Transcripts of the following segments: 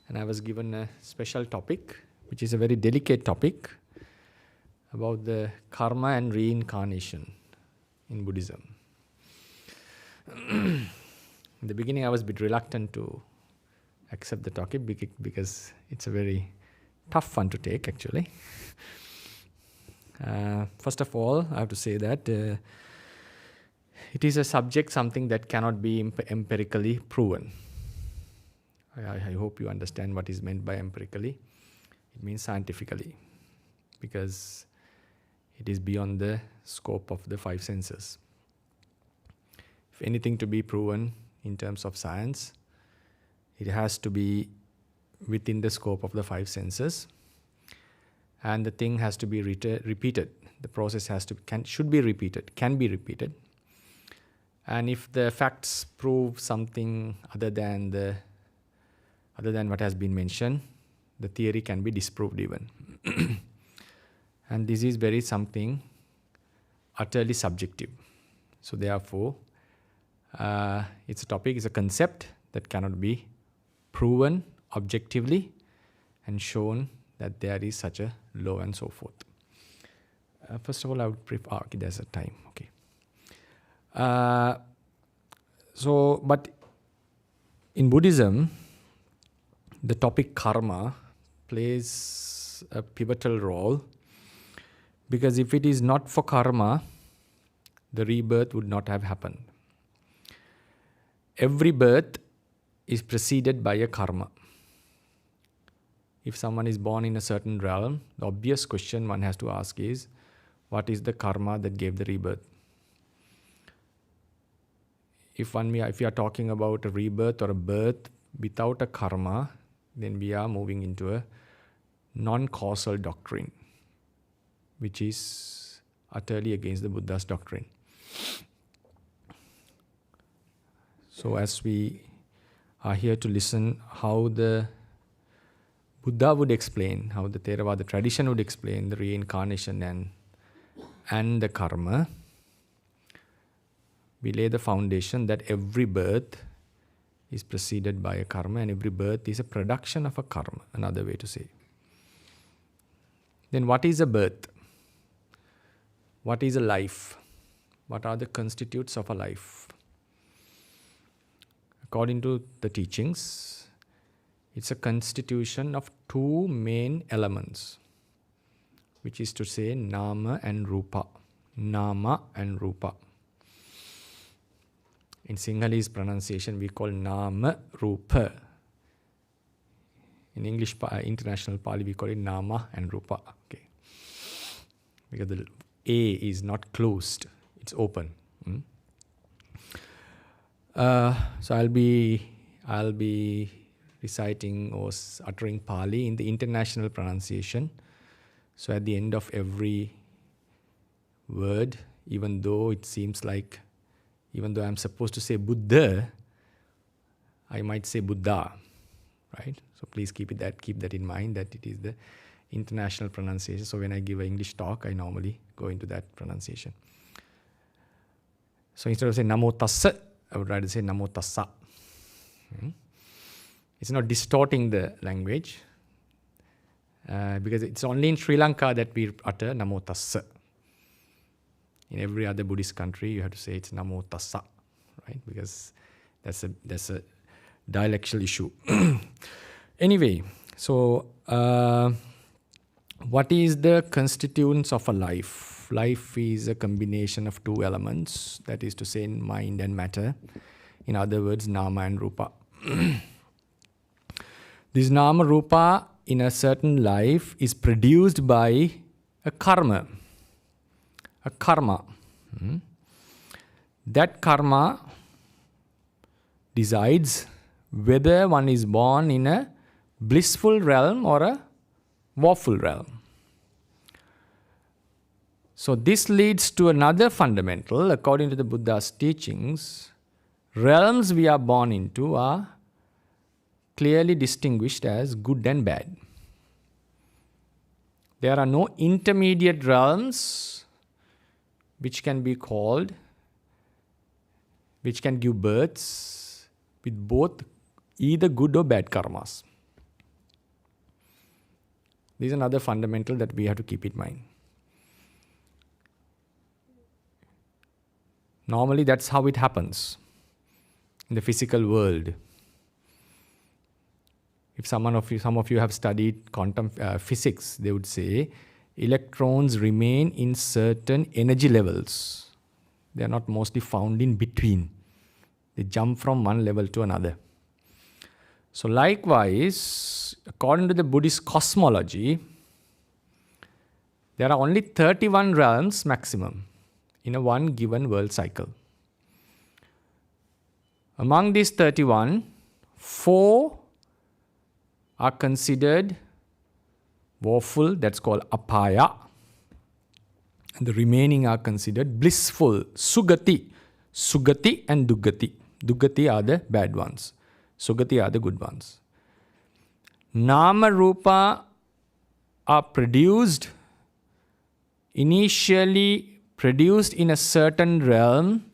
and I was given a special topic, which is a very delicate topic, about the karma and reincarnation in Buddhism. In the beginning, I was a bit reluctant to accept the topic because it's a very tough one to take, actually. First of all, I have to say that it is a subject, something that cannot be empirically proven. I hope you understand what is meant by empirically. It means scientifically, because it is beyond the scope of the five senses. If anything to be proven in terms of science, it has to be within the scope of the five senses, and the thing has to be repeated. The process should be repeated, can be repeated. And if the facts prove something other than what has been mentioned, the theory can be disproved even. And this is very something utterly subjective. So therefore, it's a topic, it's a concept that cannot be proven objectively and shown that there is such a law and so forth. First of all, I would prefer, okay, there's a time, okay. But in Buddhism, the topic karma plays a pivotal role, because if it is not for karma, the rebirth would not have happened. Every birth is preceded by a karma. If someone is born in a certain realm, the obvious question one has to ask is, what is the karma that gave the rebirth? If we are talking about a rebirth or a birth without a karma, then we are moving into a non-causal doctrine, which is utterly against the Buddha's doctrine. So as we are here to listen how the Buddha would explain, how the Theravada tradition would explain the reincarnation and the karma, we lay the foundation that every birth is preceded by a karma, and every birth is a production of a karma, another way to say. Then what is a birth? What is a life? What are the constitutes of a life? According to the teachings, it's a constitution of two main elements, which is to say nama and rupa. Nama and rupa. In Sinhalese pronunciation, we call nama rupa. In English, International Pāļi, we call it nama and rupa. Okay, because the A is not closed; it's open. So I'll be reciting or uttering Pāli in the international pronunciation. So at the end of every word, even though I'm supposed to say Buddha, I might say Buddha, right? So please keep that in mind, that it is the international pronunciation. So when I give an English talk, I normally go into that pronunciation. So instead of saying Namo Tassa, I would rather say Namo Tassa. It's not distorting the language, because it's only in Sri Lanka that we utter Namo Tassa. In every other Buddhist country, you have to say it's Namo Tassa, right? Because that's a dialectal issue. Anyway, so what is the constituents of a life? Life is a combination of two elements, that is to say mind and matter. In other words, nama and rupa. This nama rupa in a certain life is produced by a karma. A karma. That karma decides whether one is born in a blissful realm or a woeful realm. So this leads to another fundamental. According to the Buddha's teachings, realms we are born into are clearly distinguished as good and bad. There are no intermediate realms which can be called, which can give births with both either good or bad karmas. This is another fundamental that we have to keep in mind. Normally, that's how it happens in the physical world. If some of you have studied quantum physics, they would say electrons remain in certain energy levels. They are not mostly found in between. They jump from one level to another. So likewise, according to the Buddhist cosmology, there are only 31 realms maximum in a one given world cycle. Among these 31, 4 are considered woeful, that's called apaya. And the remaining are considered blissful, sugati. Sugati and dugati. Dugati are the bad ones. Sugati are the good ones. Nama Rupa are initially produced in a certain realm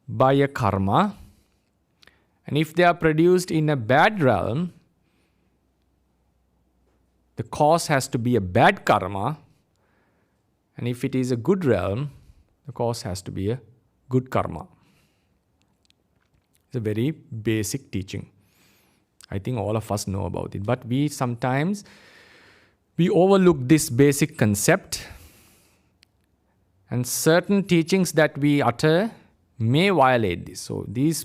by a karma. And if they are produced in a bad realm, the cause has to be a bad karma. And if it is a good realm, the cause has to be a good karma. It's a very basic teaching. I think all of us know about it. But we sometimes overlook this basic concept. And certain teachings that we utter may violate this. So these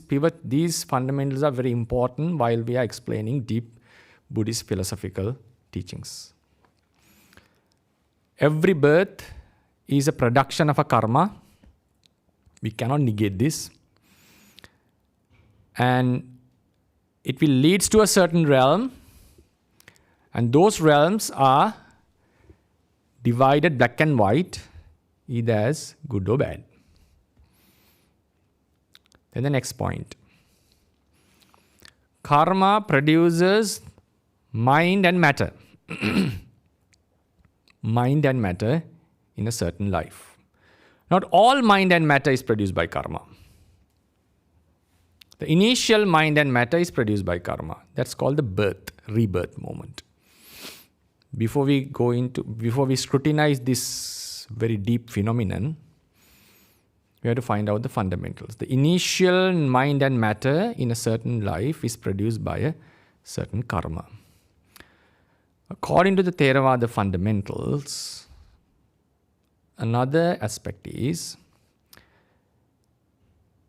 fundamentals are very important while we are explaining deep Buddhist philosophical teachings. Every birth is a production of a karma. We cannot negate this. And it will lead to a certain realm. And those realms are divided black and white, either as good or bad. Then the next point. Karma produces mind and matter. Mind and matter in a certain life. Not all mind and matter is produced by karma. The initial mind and matter is produced by karma. That's called the rebirth moment. Before we scrutinize this very deep phenomenon, we have to find out the fundamentals. The initial mind and matter in a certain life is produced by a certain karma. According to the Theravada fundamentals, another aspect is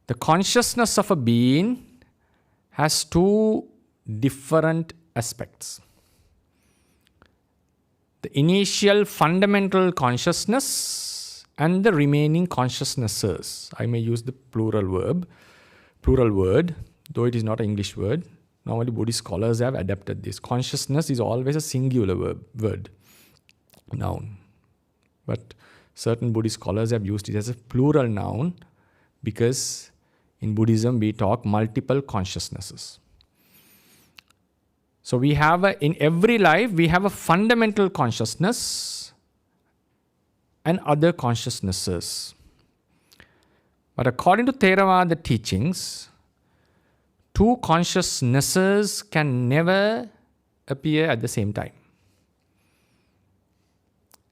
the consciousness of a being has two different aspects. The initial fundamental consciousness and the remaining consciousnesses. I may use the plural word, though it is not an English word. Normally Buddhist scholars have adapted this. Consciousness is always a singular word, noun. But certain Buddhist scholars have used it as a plural noun because in Buddhism we talk multiple consciousnesses. So we have in every life we have a fundamental consciousness and other consciousnesses. But according to Theravada teachings, two consciousnesses can never appear at the same time.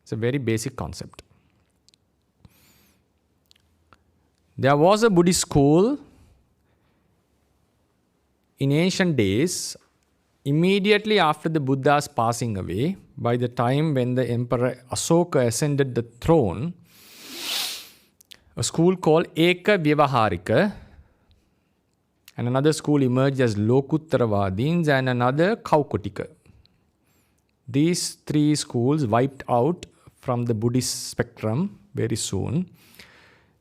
It's a very basic concept. There was a Buddhist school in ancient days, immediately after the Buddha's passing away. By the time when the Emperor Asoka ascended the throne, a school called Eka Vyawaharika, and another school emerged as Lokuttaravadins, and another Kaukotika. These three schools wiped out from the Buddhist spectrum very soon.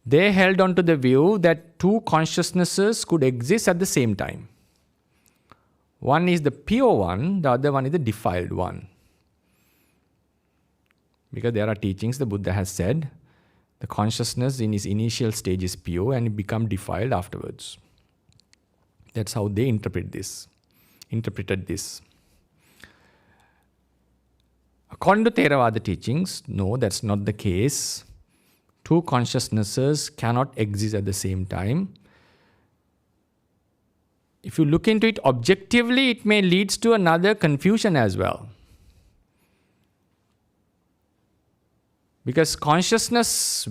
They held on to the view that two consciousnesses could exist at the same time. One is the pure one, the other one is the defiled one. Because there are teachings the Buddha has said, the consciousness in its initial stage is pure and it becomes defiled afterwards. That's how they interpreted this. According to Theravada teachings, no, that's not the case. Two consciousnesses cannot exist at the same time. If you look into it objectively, it may lead to another confusion as well. Because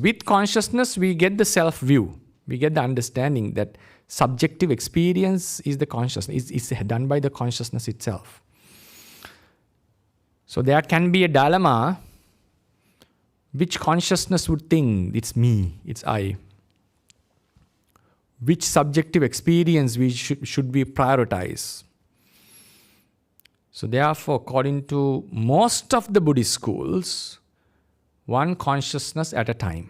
with consciousness, we get the self-view. We get the understanding that subjective experience is the consciousness. It's done by the consciousness itself. So there can be a dilemma. Which consciousness would think it's me, it's I? Which subjective experience should we prioritize? So therefore, according to most of the Buddhist schools, one consciousness at a time.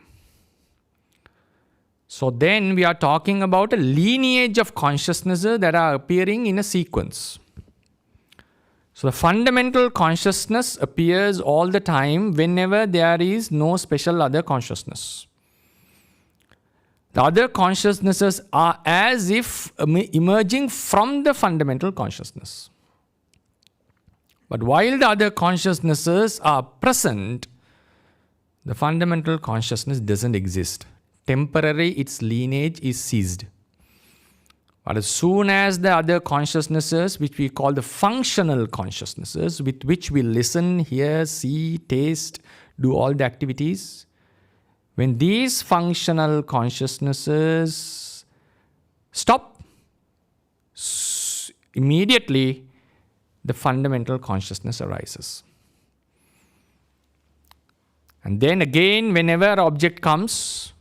So then we are talking about a lineage of consciousnesses that are appearing in a sequence. So the fundamental consciousness appears all the time whenever there is no special other consciousness. The other consciousnesses are as if emerging from the fundamental consciousness. But while the other consciousnesses are present, the fundamental consciousness doesn't exist. Temporarily, its lineage is ceased. But as soon as the other consciousnesses, which we call the functional consciousnesses, with which we listen, hear, see, taste, do all the activities, when these functional consciousnesses stop, immediately the fundamental consciousness arises. And then again, whenever an object comes,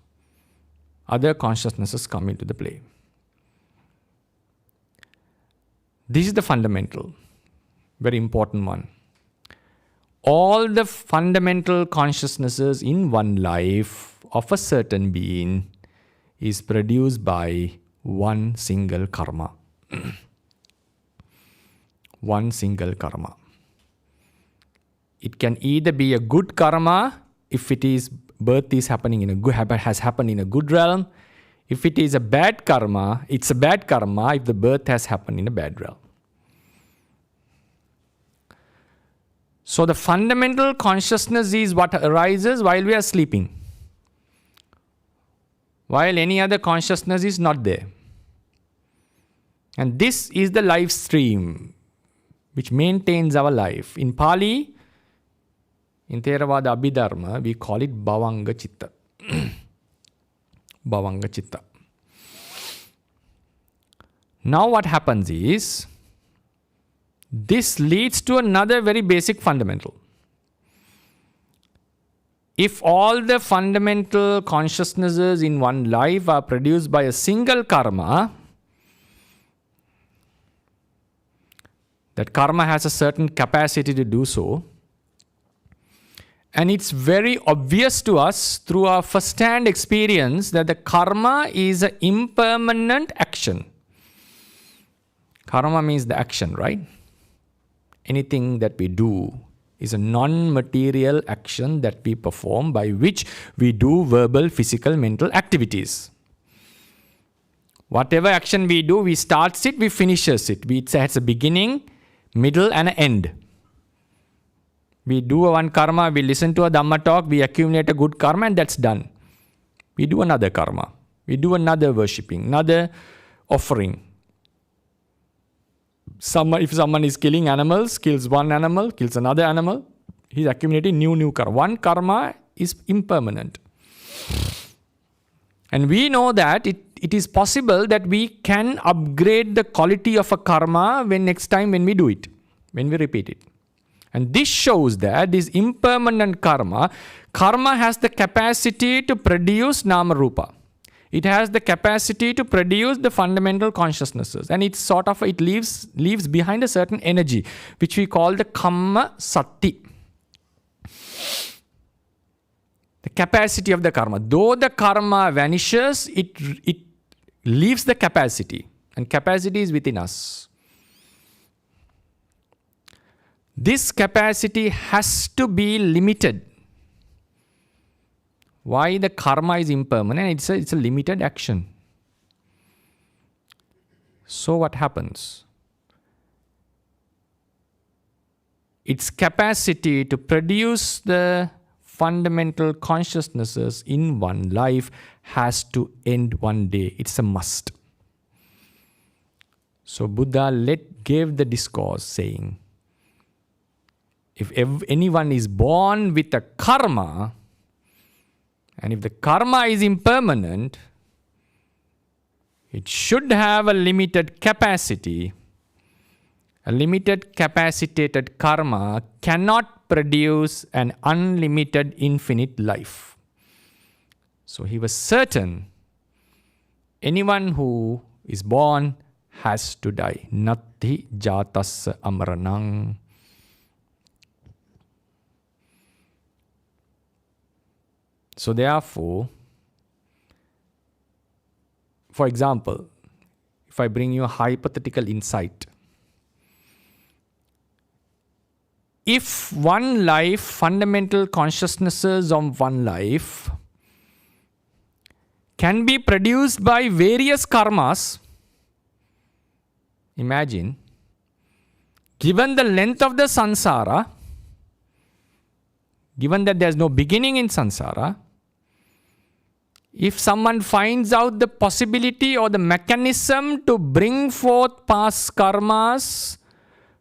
other consciousnesses come into the play. This is the fundamental, very important one. All the fundamental consciousnesses in one life of a certain being is produced by one single karma. One single karma. It can either be a good karma if it is birth is happening in a good has happened in a good realm. If it is a bad karma, it's a bad karma if the birth has happened in a bad realm. So the fundamental consciousness is what arises while we are sleeping, while any other consciousness is not there. And this is the life stream which maintains our life. In Pāli, in Theravada Abhidharma, we call it Bhavanga Chitta. Bhavanga Chitta. Now what happens is, this leads to another very basic fundamental. If all the fundamental consciousnesses in one life are produced by a single karma, that karma has a certain capacity to do so, and it's very obvious to us through our first-hand experience that the karma is an impermanent action. Karma means the action, right? Anything that we do is a non-material action that we perform by which we do verbal, physical, mental activities. Whatever action we do, we start it, we finishes it. It has a beginning, middle and an end. We do one karma, we listen to a Dhamma talk, we accumulate a good karma and that's done. We do another karma. We do another worshipping, another offering. If someone is killing animals, kills one animal, kills another animal, he's accumulating new karma. One karma is impermanent. And we know that it is possible that we can upgrade the quality of a karma next time when we do it, when we repeat it. And this shows that this impermanent karma has the capacity to produce nama rupa. It has the capacity to produce the fundamental consciousnesses, and it leaves behind a certain energy, which we call the kamma sati. The capacity of the karma. Though the karma vanishes, it leaves the capacity, and capacity is within us. This capacity has to be limited. Why the karma is impermanent? It's a limited action. So what happens? Its capacity to produce the fundamental consciousnesses in one life has to end one day. It's a must. So Buddha gave the discourse saying, if anyone is born with a karma, And if the karma is impermanent, it should have a limited capacity. A limited capacitated karma cannot produce an unlimited infinite life. So he was certain anyone who is born has to die. Natti jatasya amaranang. So therefore, for example, if I bring you a hypothetical insight, if one life, fundamental consciousnesses of one life can be produced by various karmas, imagine, given the length of the samsara, given that there is no beginning in samsara, if someone finds out the possibility or the mechanism to bring forth past karmas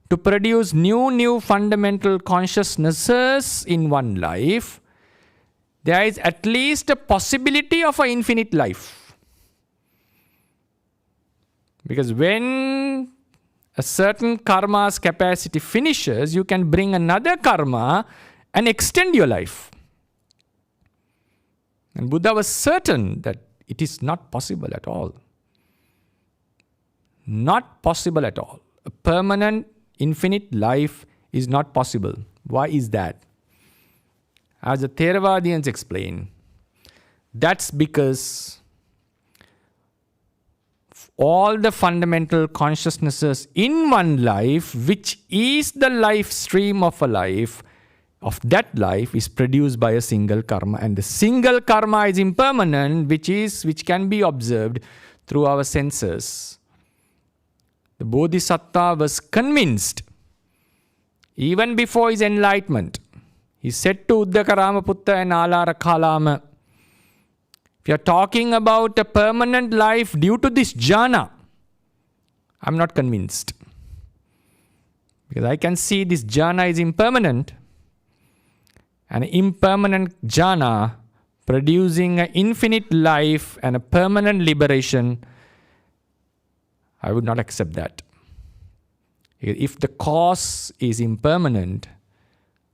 to produce new fundamental consciousnesses in one life, there is at least a possibility of an infinite life. Because when a certain karma's capacity finishes, you can bring another karma and extend your life. And Buddha was certain that it is not possible at all. Not possible at all. A permanent, infinite life is not possible. Why is that? As the Theravadians explain, that's because all the fundamental consciousnesses in one life, which is the life stream of a life, of that life is produced by a single karma, and the single karma is impermanent, which can be observed through our senses. The Bodhisattva was convinced even before his enlightenment. He said to Uddaka Ramaputta and Alara Kalama, if you are talking about a permanent life due to this jhana, I am not convinced. Because I can see this jhana is impermanent. An impermanent jhana producing an infinite life and a permanent liberation, I would not accept that. If the cause is impermanent,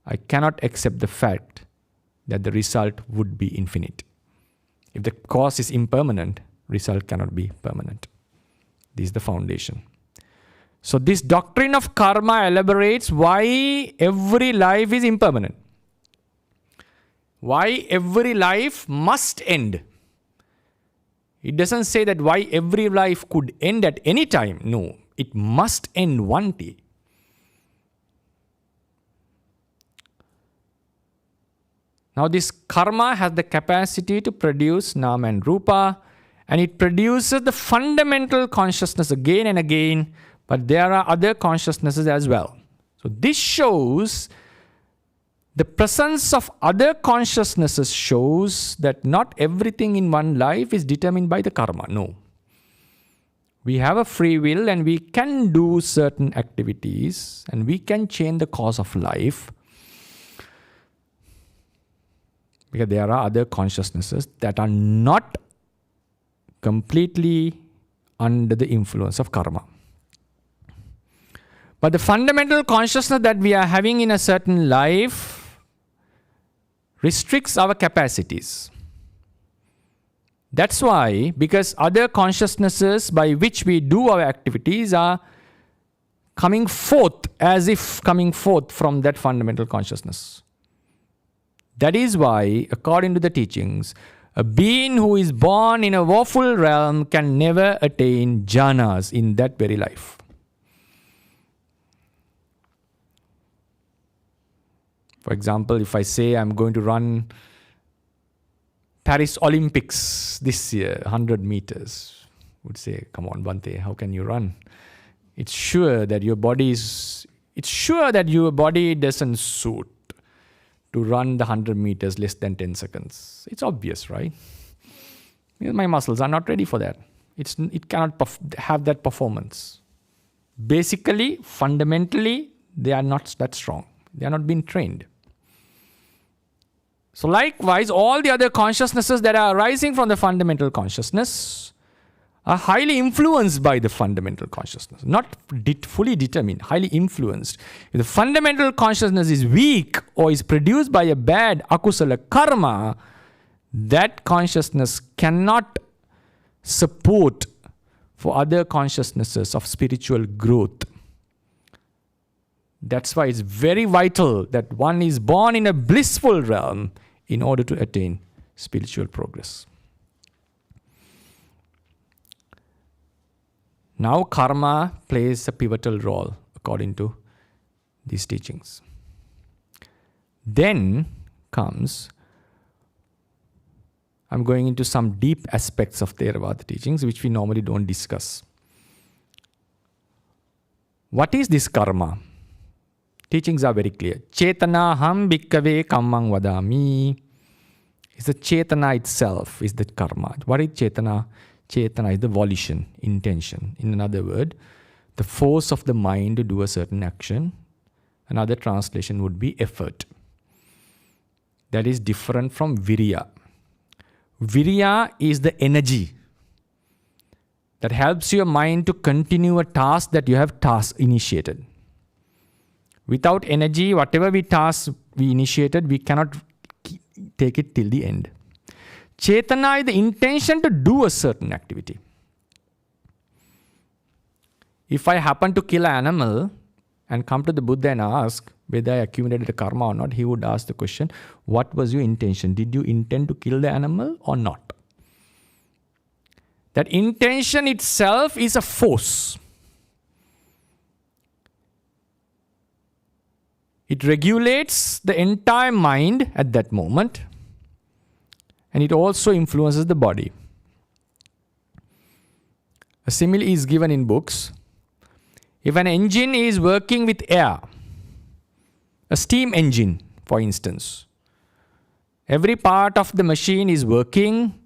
I cannot accept the fact that the result would be infinite. If the cause is impermanent, result cannot be permanent. This is the foundation. So this doctrine of karma elaborates why every life is impermanent. Why every life must end. It doesn't say that why every life could end at any time. No, it must end one day. Now this karma has the capacity to produce nama and rupa, and it produces the fundamental consciousness again and again, but there are other consciousnesses as well. So this shows the presence of other consciousnesses shows that not everything in one life is determined by the karma. No. We have a free will and we can do certain activities and we can change the course of life. Because there are other consciousnesses that are not completely under the influence of karma. But the fundamental consciousness that we are having in a certain life restricts our capacities. That's why, because other consciousnesses by which we do our activities are coming forth, as if coming forth from that fundamental consciousness. That is why, according to the teachings, a being who is born in a woeful realm can never attain jhanas in that very life. For example, if I say I'm going to run Paris Olympics this year, 100 meters, would say, come on, Bhante, how can you run? It's sure that your body doesn't suit to run the 100 meters less than 10 seconds. It's obvious, right? Because my muscles are not ready for that. It cannot have that performance. Basically, fundamentally, they are not that strong. They are not being trained. So likewise, all the other consciousnesses that are arising from the fundamental consciousness are highly influenced by the fundamental consciousness. Not fully determined, highly influenced. If the fundamental consciousness is weak or is produced by a bad akusala karma, that consciousness cannot support for other consciousnesses of spiritual growth. That's why it's very vital that one is born in a blissful realm in order to attain spiritual progress. Now karma plays a pivotal role according to these teachings. Then comes, I'm going into some deep aspects of Theravada teachings which we normally don't discuss. What is this karma? Teachings are very clear. Chetana ham bhikkave kammang vadami. It's the chetana itself is the karma. What is chetana? Chetana is the volition, intention. In another word, the force of the mind to do a certain action. Another translation would be effort. That is different from virya. Virya is the energy that helps your mind to continue a task that you have initiated. Without energy, whatever task we initiated, we cannot take it till the end. Chetana is the intention to do a certain activity. If I happen to kill an animal and come to the Buddha and ask whether I accumulated a karma or not, he would ask the question, what was your intention? Did you intend to kill the animal or not? That intention itself is a force. It regulates the entire mind at that moment, and it also influences the body. A simile is given in books. If an engine is working with air, a steam engine, for instance, every part of the machine is working,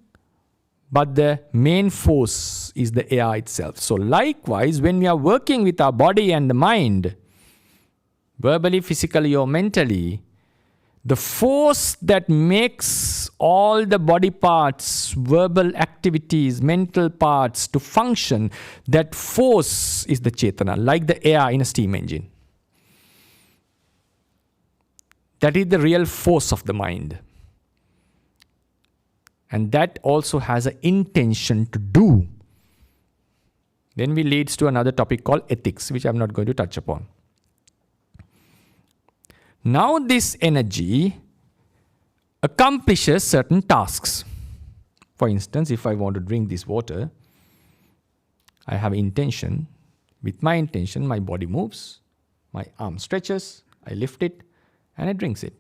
but the main force is the air itself. So likewise, when we are working with our body and the mind, verbally, physically, or mentally, the force that makes all the body parts, verbal activities, mental parts to function, that force is the chetana, like the air in a steam engine. That is the real force of the mind. And that also has an intention to do. Then we leads to another topic called ethics, which I'm not going to touch upon. Now this energy accomplishes certain tasks. For instance, if I want to drink this water, I have intention. With my intention, my body moves, my arm stretches, I lift it, and it drinks it.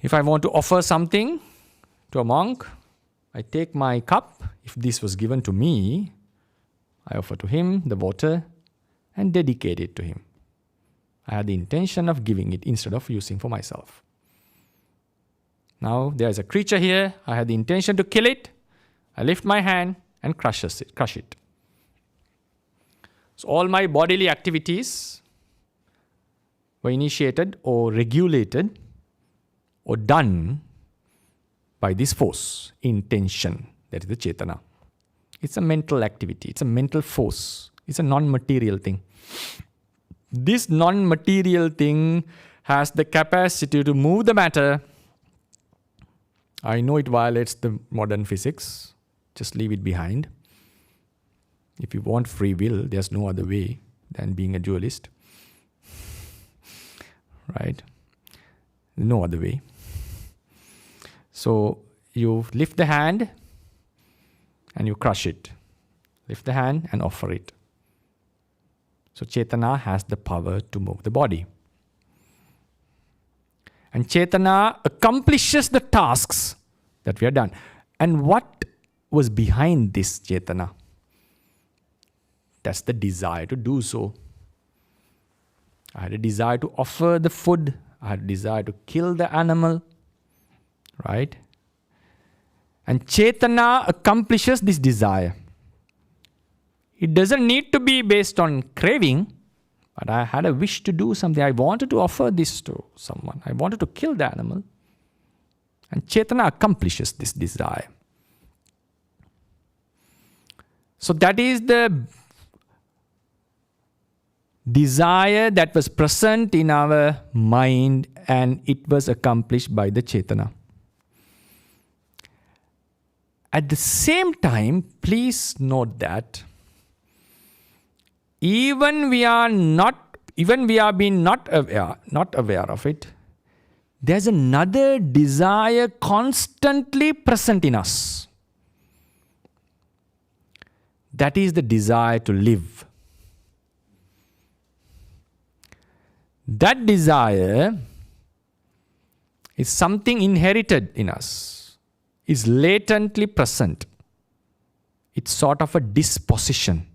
If I want to offer something to a monk, I take my cup. If this was given to me, I offer to him the water and dedicate it to him. I had the intention of giving it instead of using for myself. Now there is a creature here. I had the intention to kill it. I lift my hand and crush it. So all my bodily activities were initiated or regulated or done by this force, intention. That is the chetana. It's a mental activity. It's a mental force. It's a non-material thing. This non-material thing has the capacity to move the matter. I know it violates the modern physics. Just leave it behind. If you want free will, there's no other way than being a dualist. Right? No other way. So you lift the hand and you crush it. Lift the hand and offer it. So Chetana has the power to move the body. And Chetana accomplishes the tasks that we have done. And what was behind this Chetana? That's the desire to do so. I had a desire to offer the food. I had a desire to kill the animal. Right? And Chetana accomplishes this desire. It doesn't need to be based on craving. But I had a wish to do something. I wanted to offer this to someone. I wanted to kill the animal. And Chetana accomplishes this desire. So that is the desire that was present in our mind, and it was accomplished by the Chetana. At the same time, please note that even we are being not aware of it, there's another desire constantly present in us. That is the desire to live. That desire is something inherited in us, is latently present. It's sort of a disposition.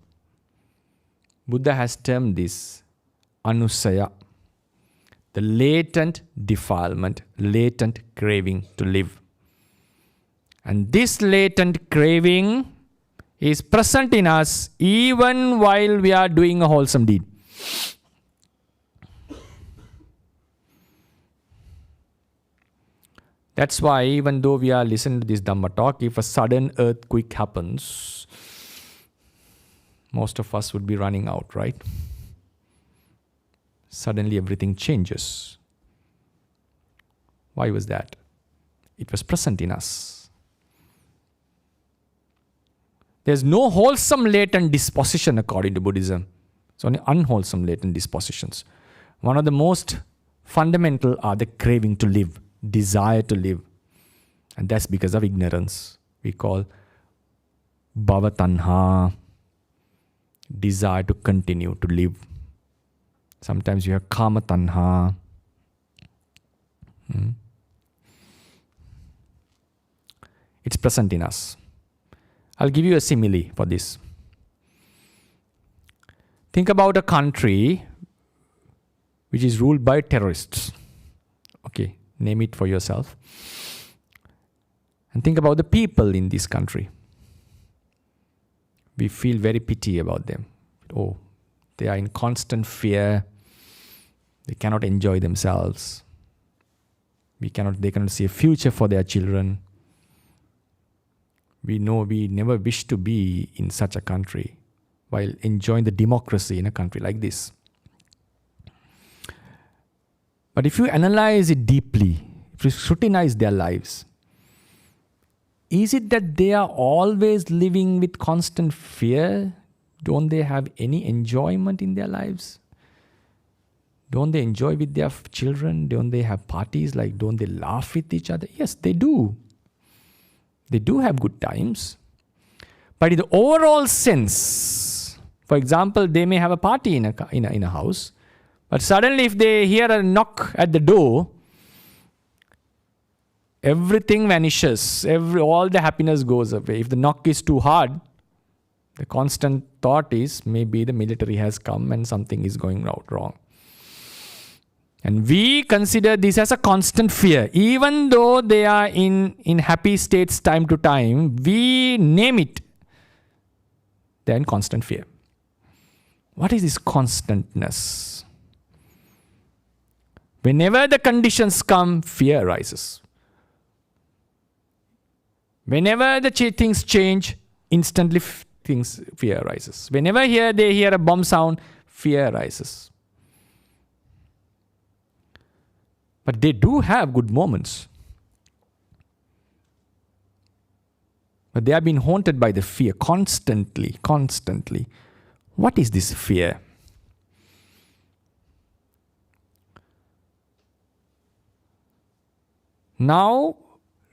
Buddha has termed this anusaya, the latent defilement, latent craving to live. And this latent craving is present in us even while we are doing a wholesome deed. That's why even though we are listening to this Dhamma talk, if a sudden earthquake happens, most of us would be running out, right? Suddenly everything changes. Why was that? It was present in us. There's no wholesome latent disposition according to Buddhism. It's only unwholesome latent dispositions. One of the most fundamental are the craving to live, desire to live. And that's because of ignorance. We call bhava tanha, desire to continue to live. Sometimes you have kama tanha. It's present in us. I'll give you a simile for this. Think about a country which is ruled by terrorists. Okay, name it for yourself. And think about the people in this country. We feel very pity about them. Oh, they are in constant fear. They cannot enjoy themselves. They cannot see a future for their children. We know we never wish to be in such a country while enjoying the democracy in a country like this. But if you analyze it deeply, if you scrutinize their lives, is it that they are always living with constant fear? Don't they have any enjoyment in their lives? Don't they enjoy with their children? Don't they have parties? Don't they laugh with each other? Yes, they do. They do have good times. But in the overall sense, for example, they may have a party in a house, but suddenly if they hear a knock at the door, everything vanishes. All the happiness goes away. If the knock is too hard, the constant thought is maybe the military has come and something is going wrong. And we consider this as a constant fear. Even though they are in happy states time to time, we name it. They're in constant fear. What is this constantness? Whenever the conditions come, fear arises. Whenever the things change, instantly fear arises. Whenever they hear a bomb sound, fear arises. But they do have good moments. But they have been haunted by the fear constantly. What is this fear? Now,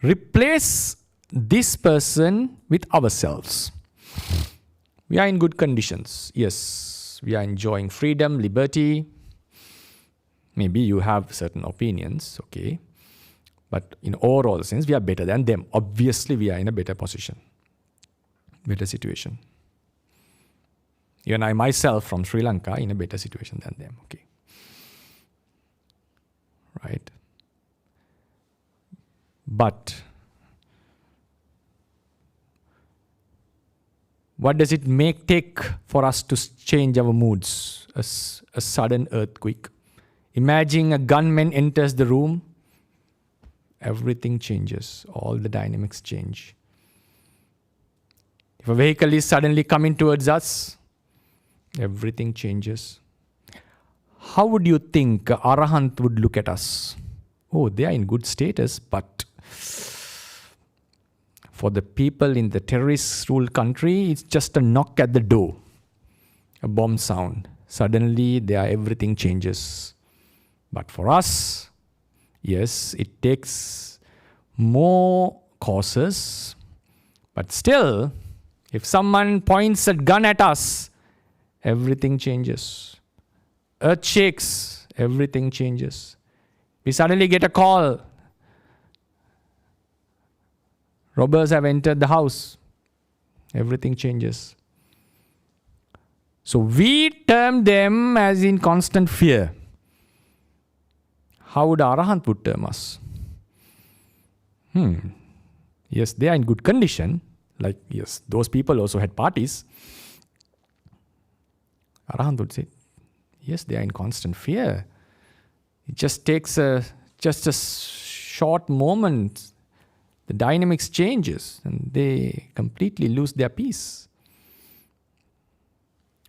replace this person with ourselves. We are in good conditions. Yes, we are enjoying freedom, liberty. Maybe you have certain opinions, okay. But in overall sense, we are better than them. Obviously, we are in a better position, better situation. Even I myself from Sri Lanka in a better situation than them, okay. Right? But What does it take for us to change our moods? A sudden earthquake. Imagine a gunman enters the room. Everything changes. All the dynamics change. If a vehicle is suddenly coming towards us, everything changes. How would you think Arahant would look at us? Oh, they are in good status, but for the people in the terrorist-ruled country, it's just a knock at the door, a bomb sound. Suddenly, everything changes. But for us, yes, it takes more causes, but still, if someone points a gun at us, everything changes. Earth shakes, everything changes. We suddenly get a call. Robbers have entered the house. Everything changes. So we term them as in constant fear. How would Arahant would term us? Yes, they are in good condition. Like, yes, those people also had parties. Arahant would say, yes, they are in constant fear. It just takes just a short moment. The dynamics changes and they completely lose their peace.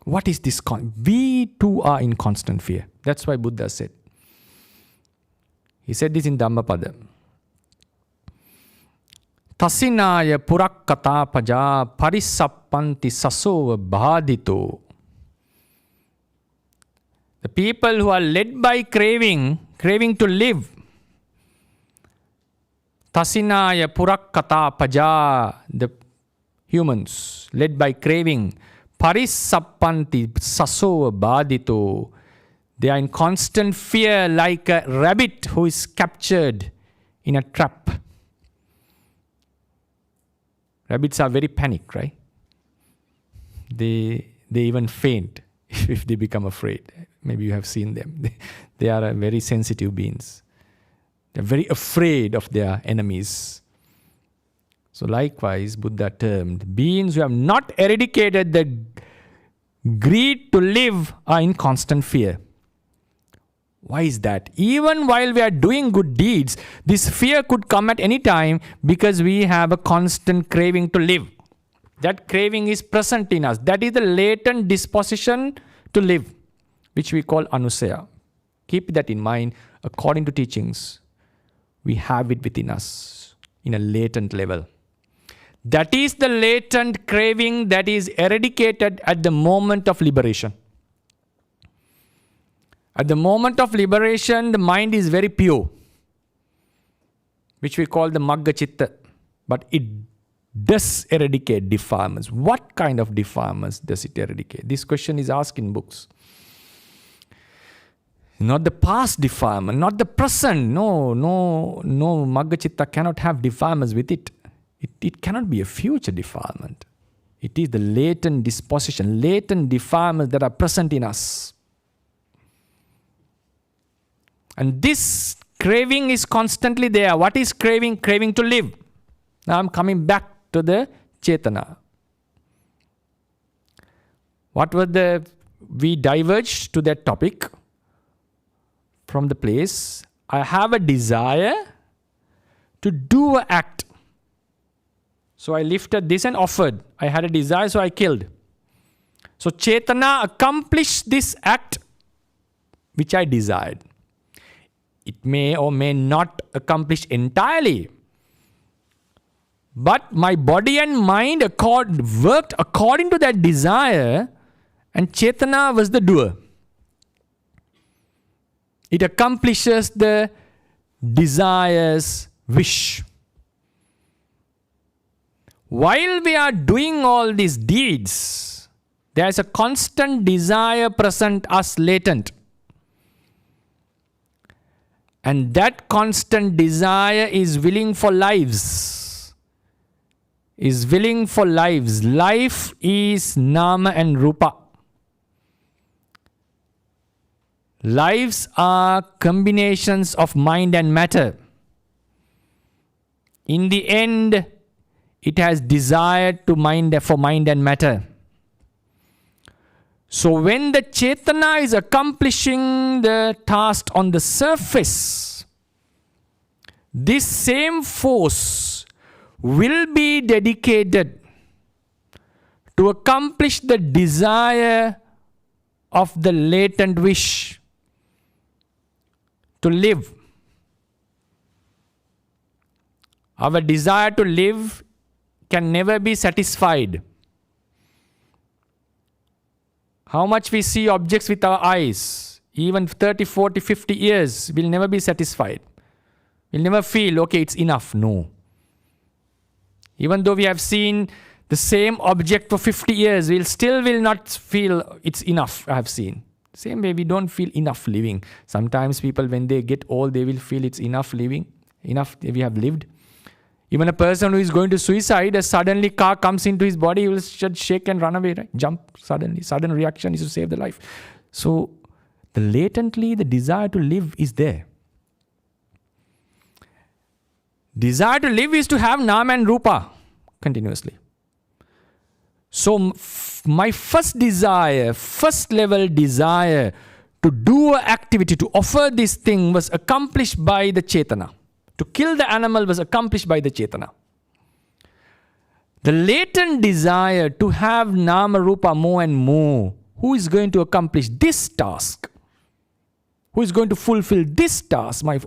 What is this? We too are in constant fear. That's why Buddha said. He said this in Dhammapada. Tasinaya purakkata paja parisappanti sasova bhadito. The people who are led by craving to live. Tasinaya purakkata paja, the humans led by craving. Parisappanti sasova bhadito. They are in constant fear like a rabbit who is captured in a trap. Rabbits are very panicked, right? They even faint if they become afraid. Maybe you have seen them. They are very sensitive beings. They're very afraid of their enemies. So likewise, Buddha termed beings who have not eradicated the greed to live are in constant fear. Why is that? Even while we are doing good deeds, this fear could come at any time because we have a constant craving to live. That craving is present in us. That is the latent disposition to live, which we call anusaya. Keep that in mind. According to teachings, we have it within us in a latent level. That is the latent craving that is eradicated at the moment of liberation. At the moment of liberation, the mind is very pure, which we call the Magga Chitta. But it does eradicate defilements. What kind of defilements does it eradicate? This question is asked in books. Not the past defilement, not the present. No, Magga Chitta cannot have defilements with it. It cannot be a future defilement. It is the latent disposition, latent defilements that are present in us. And this craving is constantly there. What is craving? Craving to live. Now I'm coming back to the Cetana. We diverged to that topic from the place. I have a desire to do an act. So I lifted this and offered. I had a desire, so I killed. So Cetana accomplished this act which I desired. It may or may not accomplish entirely. But my body and mind worked according to that desire, and Cetana was the doer. It accomplishes the desire's wish. While we are doing all these deeds, there is a constant desire present as latent. And that constant desire is willing for lives. Life is Nama and Rupa. Lives are combinations of mind and matter. In the end, it has desire to for mind and matter. So when the Chetana is accomplishing the task on the surface, this same force will be dedicated to accomplish the desire of the latent wish to live. Our desire to live can never be satisfied. How much we see objects with our eyes, even 30, 40, 50 years, we'll never be satisfied. We'll never feel, okay, it's enough. No. Even though we have seen the same object for 50 years, we'll still will not feel it's enough, I have seen. Same way, we don't feel enough living. Sometimes people, when they get old, they will feel it's enough living, enough we have lived. Even a person who is going to suicide, a suddenly car comes into his body, he will shake and run away, right? Jump suddenly. Sudden reaction is to save the life. So, latently, the desire to live is there. Desire to live is to have Nama and Rupa continuously. So, my first desire, first level desire to do an activity, to offer this thing was accomplished by the Chetana. To kill the animal was accomplished by the Chetana. The latent desire to have Nama Rupa more and more, who is going to accomplish this task? Who is going to fulfill this task? My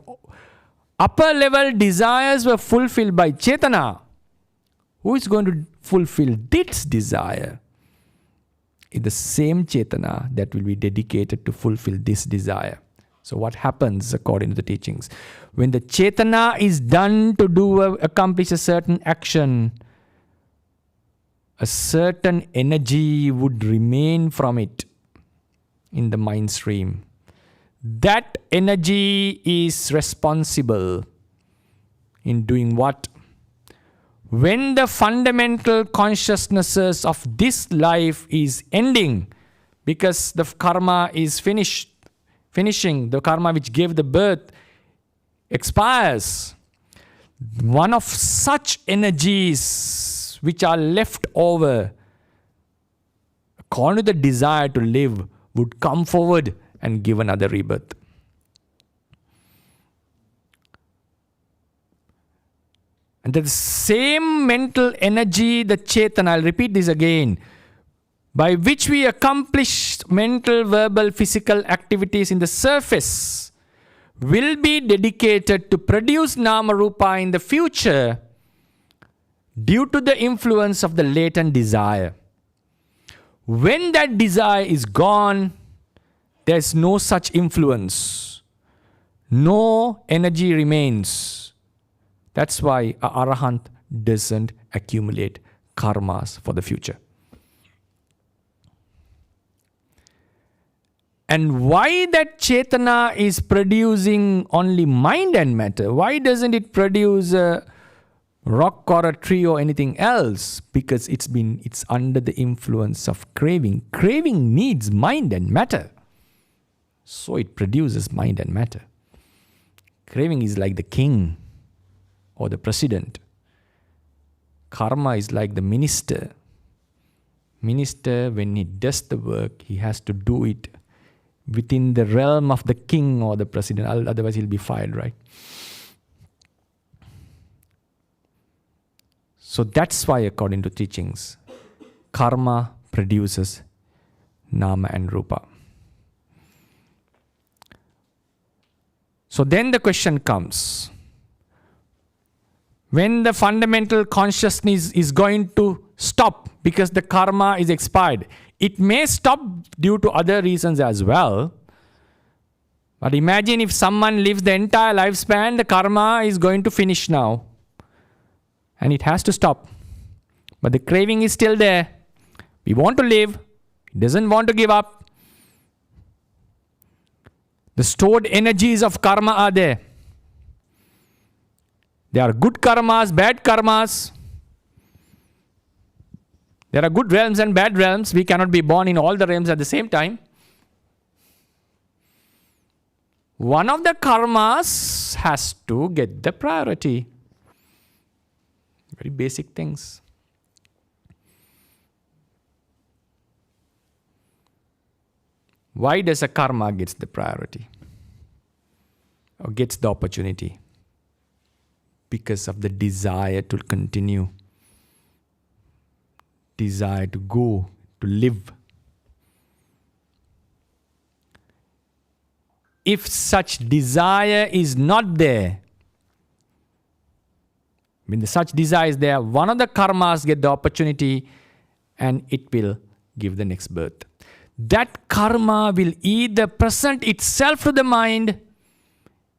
upper level desires were fulfilled by Chetana. Who is going to fulfill this desire? It's the same Chetana that will be dedicated to fulfill this desire. So what happens according to the teachings? When the Chetana is done to accomplish a certain action, a certain energy would remain from it in the mind stream. That energy is responsible in doing what? When the fundamental consciousnesses of this life is ending, because the karma is finishing, the karma which gave the birth expires. One of such energies which are left over, according to the desire to live, would come forward and give another rebirth. And the same mental energy, the Chetana, I'll repeat this again, by which we accomplish mental, verbal, physical activities in the surface, will be dedicated to produce Nama Rupa in the future due to the influence of the latent desire. When that desire is gone, there is no such influence. No energy remains. That's why an Arahant doesn't accumulate karmas for the future. And why that Chetana is producing only mind and matter? Why doesn't it produce a rock or a tree or anything else? Because it's under the influence of craving. Craving needs mind and matter. So it produces mind and matter. Craving is like the king or the president. Karma is like the minister. Minister, when he does the work, he has to do it within the realm of the king or the president. Otherwise, he'll be fired, right? So that's why, according to teachings, karma produces Nama and Rupa. So then the question comes, when the fundamental consciousness is going to stop because the karma is expired, it may stop due to other reasons as well. But imagine if someone lives the entire lifespan, the karma is going to finish now. And it has to stop. But the craving is still there. We want to live. He doesn't want to give up. The stored energies of karma are there. There are good karmas, bad karmas. There are good realms and bad realms. We cannot be born in all the realms at the same time. One of the karmas has to get the priority. Very basic things. Why does a karma gets the priority or gets the opportunity? Because of the desire to continue, desire to go, to live. If such desire is not there, when such desire is there, one of the karmas get the opportunity and it will give the next birth. That karma will either present itself to the mind,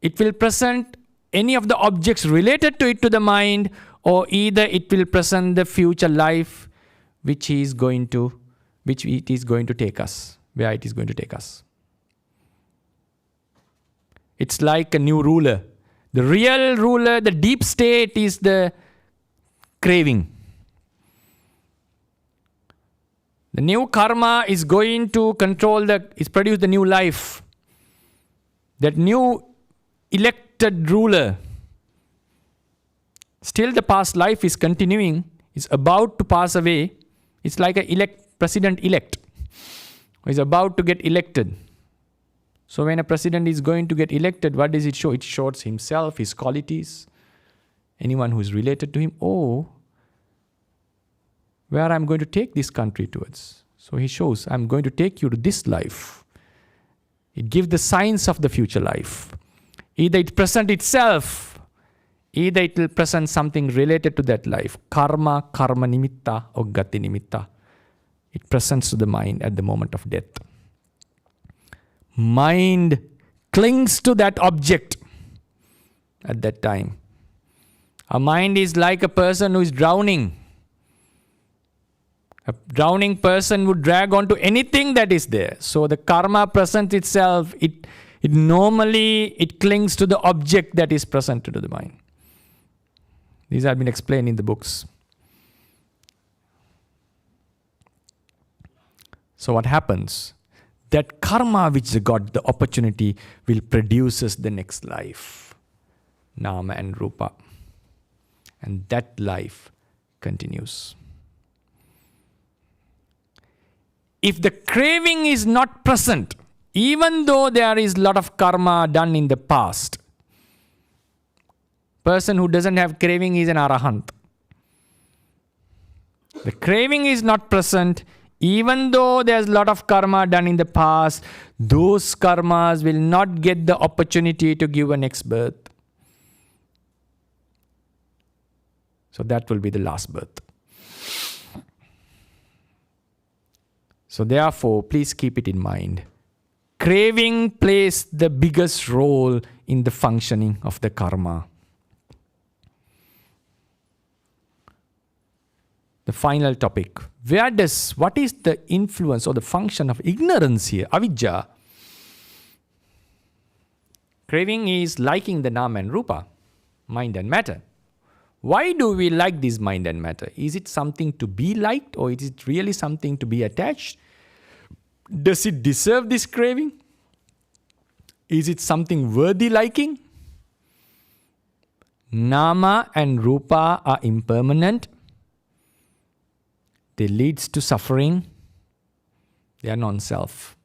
it will present any of the objects related to it to the mind, or either it will present the future life which it is going to take us, where it is going to take us. It's like a new ruler. The real ruler, the deep state, is the craving. The new karma is going to produce the new life. That new elected ruler. Still the past life is continuing, is about to pass away. It's like a president-elect who is about to get elected. So when a president is going to get elected, what does it show? It shows himself, his qualities, anyone who is related to him. Oh, where I'm going to take this country towards. So he shows, I'm going to take you to this life. It gives the signs of the future life. Either it presents itself, either it will present something related to that life. Karma, karma nimitta, or gati nimitta. It presents to the mind at the moment of death. Mind clings to that object at that time. Our mind is like a person who is drowning. A drowning person would drag onto anything that is there. So the karma presents itself. It normally clings to the object that is presented to the mind. These have been explained in the books. So what happens? That karma which got the opportunity will produces the next life. Nama and Rupa. And that life continues. If the craving is not present, even though there is a lot of karma done in the past, person who doesn't have craving is an arahant. The craving is not present, even though there's a lot of karma done in the past, those karmas will not get the opportunity to give a next birth. So that will be the last birth. So therefore, please keep it in mind. Craving plays the biggest role in the functioning of the karma. The final topic. What is the influence or the function of ignorance here? Avijja. Craving is liking the nama and rupa, mind and matter. Why do we like this mind and matter? Is it something to be liked, or is it really something to be attached? Does it deserve this craving? Is it something worthy liking? Nama and rupa are impermanent. They leads to suffering. They are non-self.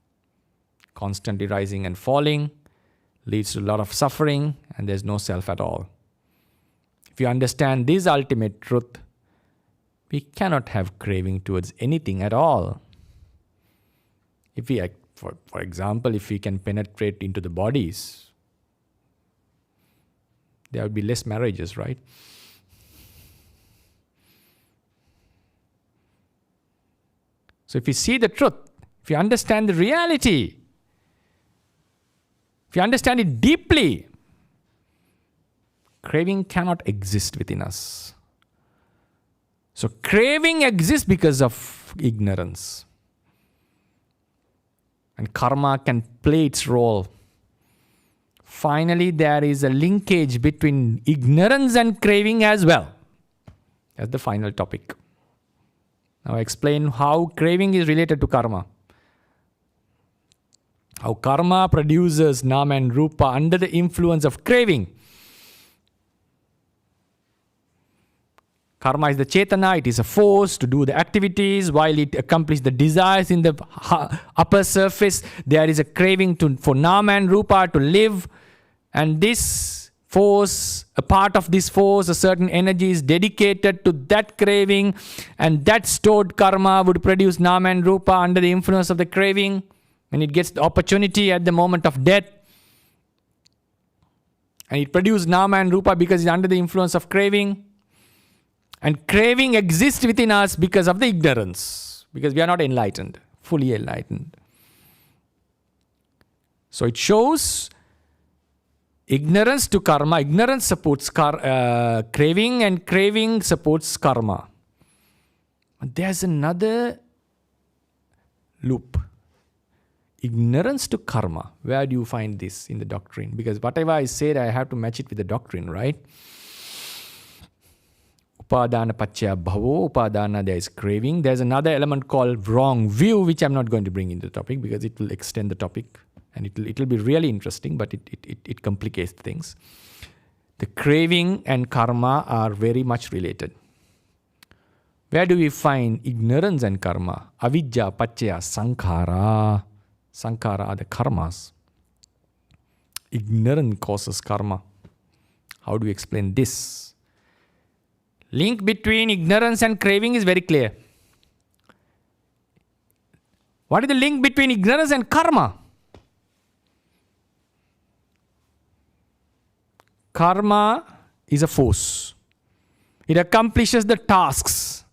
Constantly rising and falling leads to a lot of suffering, and there's no self at all. If you understand this ultimate truth, we cannot have craving towards anything at all. If we, for example, if we can penetrate into the bodies, there would be less marriages, right? So if you see the truth, if you understand the reality, if you understand it deeply, craving cannot exist within us. So craving exists because of ignorance. And karma can play its role. Finally, there is a linkage between ignorance and craving as well. That's the final topic. Now I explain how craving is related to karma. How karma produces nama and rupa under the influence of craving. Karma is the chetana, it is a force to do the activities. While it accomplishes the desires in the upper surface, there is a craving for nama and rupa to live. And this force, a part of this force, a certain energy is dedicated to that craving, and that stored karma would produce nama and rupa under the influence of the craving. When it gets the opportunity at the moment of death, and it produces nama and rupa because it's under the influence of craving. And craving exists within us because of the ignorance, because we are not enlightened, fully enlightened. So it shows ignorance to karma. Ignorance supports craving, and craving supports karma. But there's another loop. Ignorance to karma. Where do you find this in the doctrine? Because whatever I said, I have to match it with the doctrine, right? Upadana paccaya bhavo. Upadana, there is craving. There's another element called wrong view, which I'm not going to bring into the topic because it will extend the topic. And it will be really interesting, but it complicates things. The craving and karma are very much related. Where do we find ignorance and karma? Avidya paccaya sankhara. Sankhara are the karmas. Ignorance causes karma. How do we explain this? Link between ignorance and craving is very clear. What is the link between ignorance and karma? Karma is a force. It accomplishes the tasks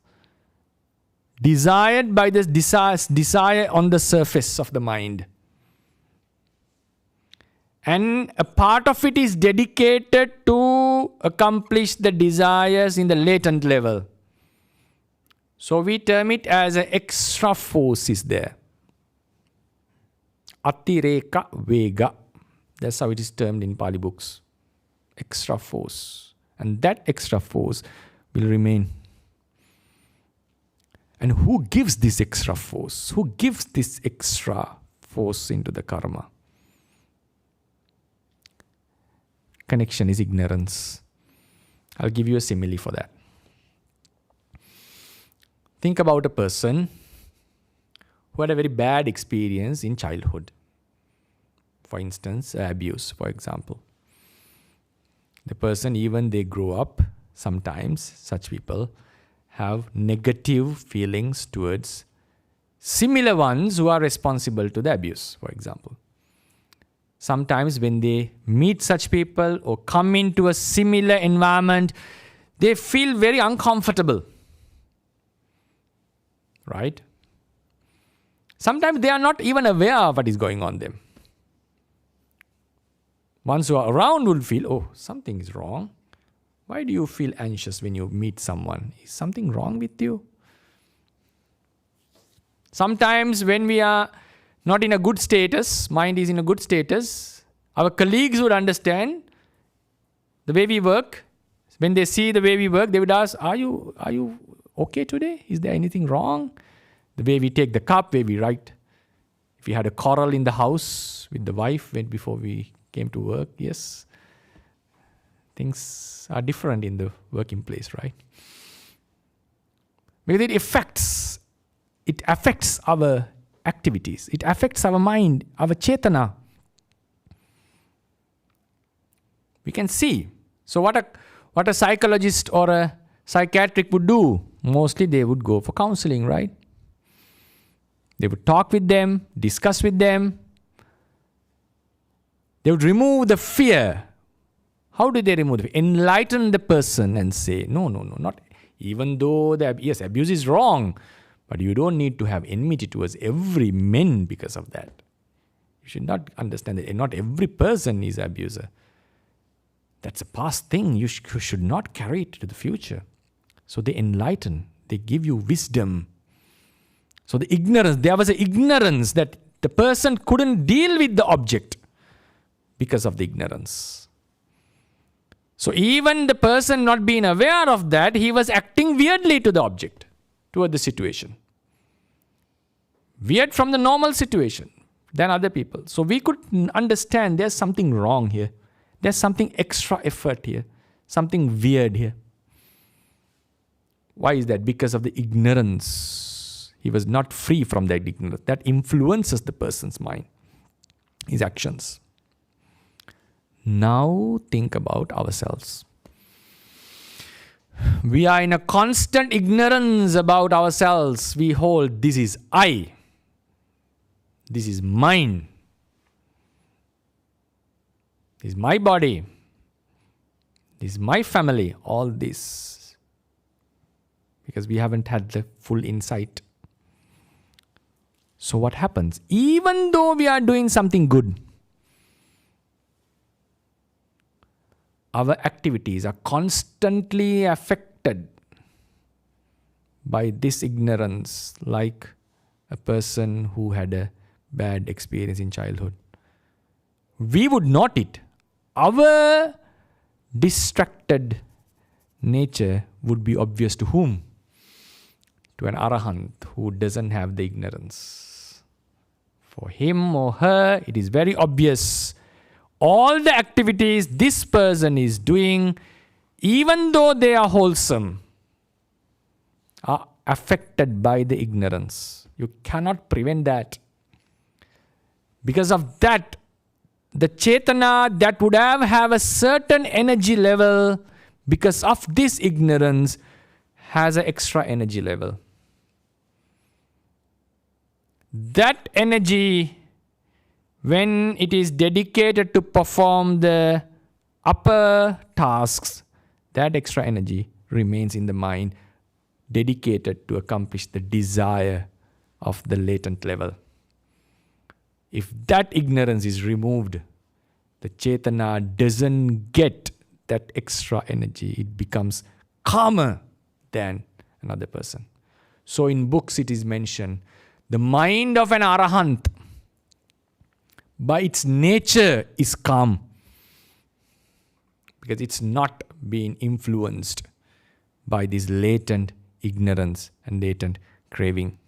desired by this desire on the surface of the mind. And a part of it is dedicated to accomplish the desires in the latent level. So we term it as an extra force is there. Atireka vega. That's how it is termed in Pali books. Extra force. And that extra force will remain. And who gives this extra force? Who gives this extra force into the karma? Connection is ignorance. I'll give you a simile for that. Think about a person who had a very bad experience in childhood. For instance, abuse, for example. The person, even they grow up, sometimes such people have negative feelings towards similar ones who are responsible to the abuse, for example. Sometimes when they meet such people or come into a similar environment, they feel very uncomfortable. Right? Sometimes they are not even aware of what is going on them. Ones who are around will feel, oh, something is wrong. Why do you feel anxious when you meet someone? Is something wrong with you? Sometimes when we are not in a good status, mind is in a good status, our colleagues would understand the way we work. When they see the way we work, they would ask, are you okay today? Is there anything wrong? The way we take the cup, way we write. If we had a quarrel in the house with the wife before we came to work, yes, things are different in the working place, right? Because it affects our activities. It affects our mind, our chetana. We can see. So what a psychologist or a psychiatric would do, mostly they would go for counseling, right? They would talk with them, discuss with them. They would remove the fear. How do they remove the fear? Enlighten the person and say, no, not even though abuse is wrong, but you don't need to have enmity towards every man because of that. You should not understand that not every person is an abuser. That's a past thing. You should not carry it to the future. So they enlighten. They give you wisdom. So there was an ignorance that the person couldn't deal with the object because of the ignorance. So even the person not being aware of that, he was acting weirdly to the object, toward the situation. Weird from the normal situation than other people. So we could understand there's something wrong here. There's something extra effort here. Something weird here. Why is that? Because of the ignorance. He was not free from that ignorance. That influences the person's mind, his actions. Now think about ourselves. We are in a constant ignorance about ourselves. We hold, this is I. This is mine. This is my body. This is my family. All this. Because we haven't had the full insight. So what happens? Even though we are doing something good, our activities are constantly affected by this ignorance, like a person who had a bad experience in childhood. We would note it. Our distracted nature would be obvious to whom? To an arahant who doesn't have the ignorance. For him or her, it is very obvious. All the activities this person is doing, even though they are wholesome, are affected by the ignorance. You cannot prevent that. Because of that, the Chetana that would have a certain energy level, because of this ignorance, has an extra energy level. That energy, when it is dedicated to perform the upper tasks, that extra energy remains in the mind, dedicated to accomplish the desire of the latent level. If that ignorance is removed, the Chetana doesn't get that extra energy. It becomes calmer than another person. So in books it is mentioned, the mind of an arahant, by its nature, is calm. Because it's not being influenced by this latent ignorance and latent craving.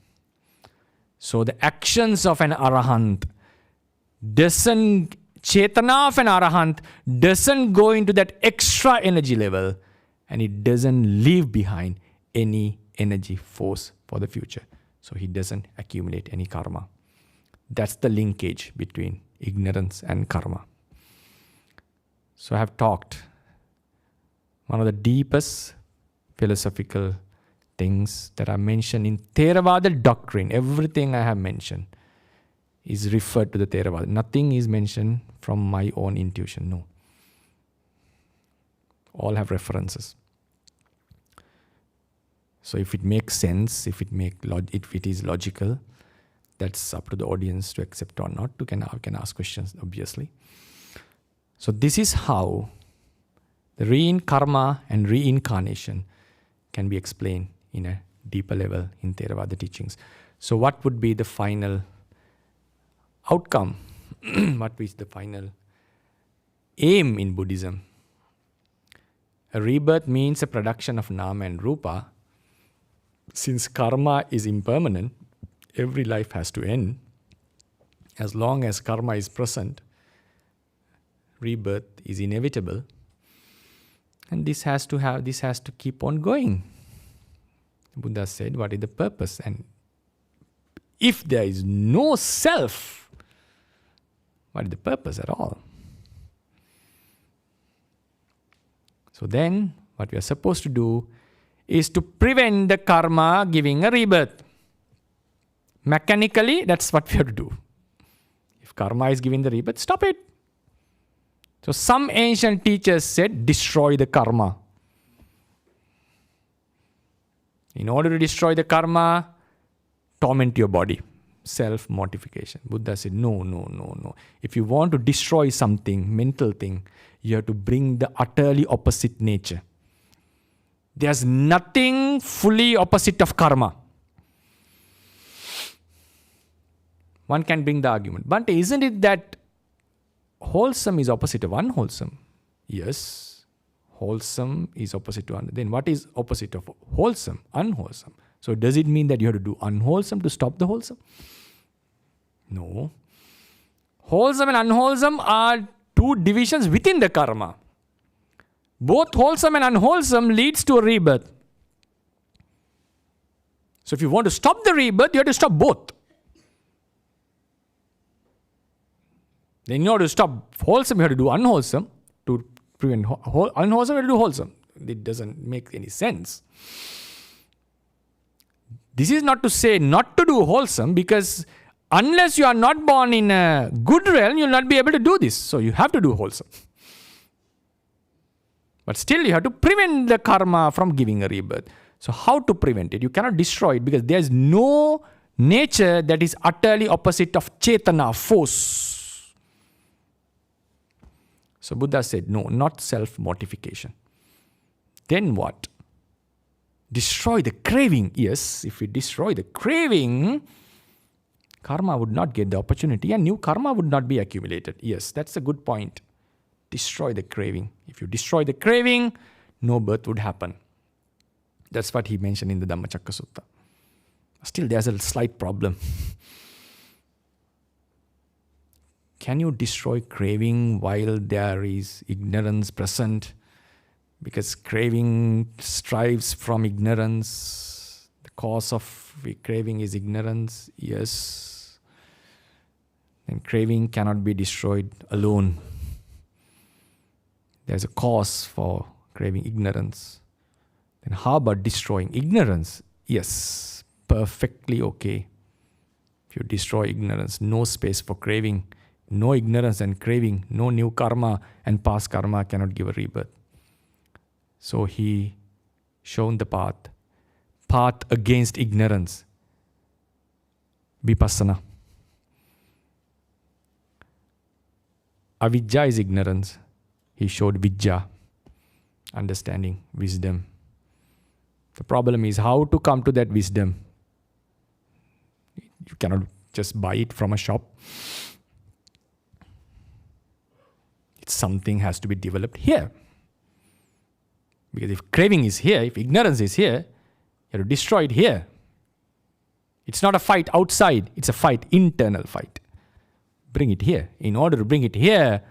So the actions of an arahant Chetana of an arahant doesn't go into that extra energy level, and it doesn't leave behind any energy force for the future. So he doesn't accumulate any karma. That's the linkage between ignorance and karma. So I have talked. One of the deepest philosophical things that are mentioned in Theravada doctrine, everything I have mentioned, is referred to the Theravada. Nothing is mentioned from my own intuition, no. All have references. So if it makes sense, if it is logical, that's up to the audience to accept or not. You can ask questions, obviously. So this is how the karma and reincarnation can be explained in a deeper level in Theravada teachings. So what would be the final outcome? What is the final aim in Buddhism? A rebirth means a production of nama and rupa. Since karma is impermanent, every life has to end. As long as karma is present, rebirth is inevitable. And this has to keep on going. Buddha said, what is the purpose? And if there is no self, what is the purpose at all? So then, what we are supposed to do is to prevent the karma giving a rebirth. Mechanically, that's what we have to do. If karma is giving the rebirth, stop it. So some ancient teachers said, destroy the karma. In order to destroy the karma, torment your body. Self-mortification. Buddha said, no. If you want to destroy something, mental thing, you have to bring the utterly opposite nature. There's nothing fully opposite of karma. One can bring the argument. But isn't it that wholesome is opposite of unwholesome? Yes. Wholesome is opposite to unwholesome. Then what is opposite of wholesome? Unwholesome. So does it mean that you have to do unwholesome to stop the wholesome? No. Wholesome and unwholesome are two divisions within the karma. Both wholesome and unwholesome leads to a rebirth. So if you want to stop the rebirth, you have to stop both. Then in order to stop wholesome, you have to do unwholesome. To prevent unwholesome, you have to do wholesome. It doesn't make any sense. This is not to say not to do wholesome, because unless you are not born in a good realm, you will not be able to do this. So you have to do wholesome. But still you have to prevent the karma from giving a rebirth. So how to prevent it? You cannot destroy it, because there is no nature that is utterly opposite of cetana, force. So Buddha said, no, not self-mortification. Then what? Destroy the craving. Yes, if we destroy the craving, karma would not get the opportunity and new karma would not be accumulated. Yes, that's a good point. Destroy the craving. If you destroy the craving, no birth would happen. That's what he mentioned in the Dhammacakka Sutta. Still, there's a slight problem. Can you destroy craving while there is ignorance present? Because craving strives from ignorance. The cause of craving is ignorance. Yes. And craving cannot be destroyed alone. There's a cause for craving, ignorance. Then how about destroying ignorance? Yes, perfectly okay. If you destroy ignorance, no space for craving. No ignorance and craving, no new karma, and past karma cannot give a rebirth. So he shown the path against ignorance, vipassana. Avidya is ignorance. He showed vidya, understanding, wisdom. The problem is how to come to that wisdom. You cannot just buy it from a shop. Something has to be developed here. Because if craving is here, if ignorance is here, you have to destroy it here. It's not a fight outside, it's a fight, internal fight. Bring it here. In order to bring it here,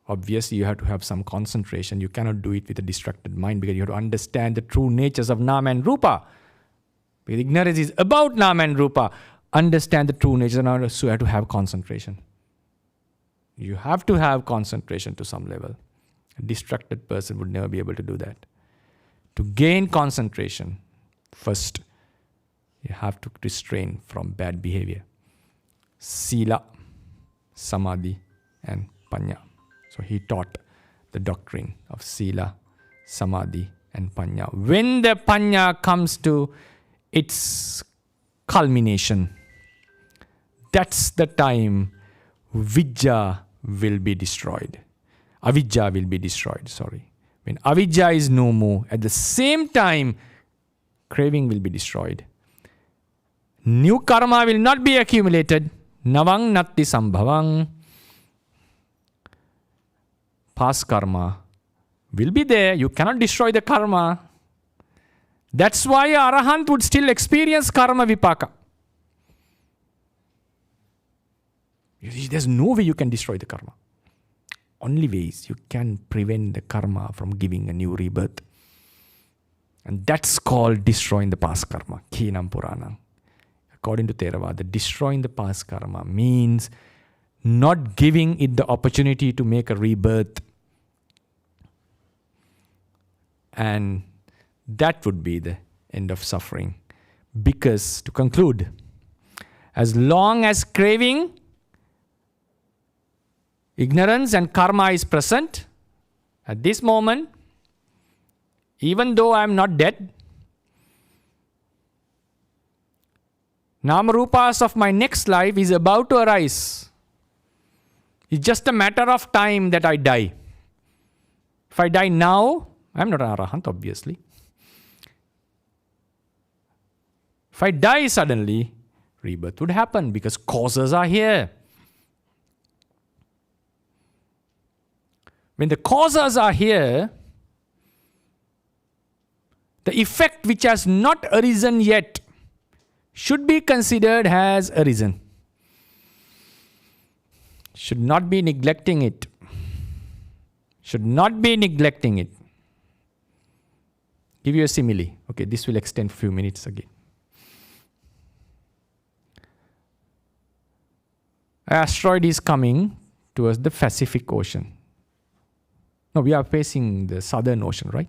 obviously you have to have some concentration. You cannot do it with a distracted mind, because you have to understand the true natures of Nama and Rupa. Because ignorance is about Nama and Rupa. Understand the true natures, and so you have to have concentration. You have to have concentration to some level. A distracted person would never be able to do that. To gain concentration, first, you have to restrain from bad behavior. Sila, Samadhi, and Panya. So he taught the doctrine of Sila, Samadhi, and Panya. When the Panya comes to its culmination, that's the time Vidya will be destroyed. Avidya will be destroyed, When avidya is no more, at the same time, craving will be destroyed. New karma will not be accumulated. Navang natti sambhavang. Past karma will be there. You cannot destroy the karma. That's why Arahant would still experience karma vipaka. There's no way you can destroy the karma. Only ways you can prevent the karma from giving a new rebirth. And that's called destroying the past karma. Khinam Puranam. According to Theravada, destroying the past karma means not giving it the opportunity to make a rebirth. And that would be the end of suffering. Because, to conclude, as long as craving, ignorance and karma is present, at this moment, even though I am not dead, Namarupas of my next life is about to arise. It's just a matter of time that I die. If I die now, I am not an Arahant, obviously. If I die suddenly, rebirth would happen because causes are here. When the causes are here, the effect which has not arisen yet should be considered as arisen. Should not be neglecting it. Should not be neglecting it. Give you a simile. Okay, this will extend a few minutes again. An asteroid is coming towards the Pacific Ocean. No, we are facing the Southern Ocean, right?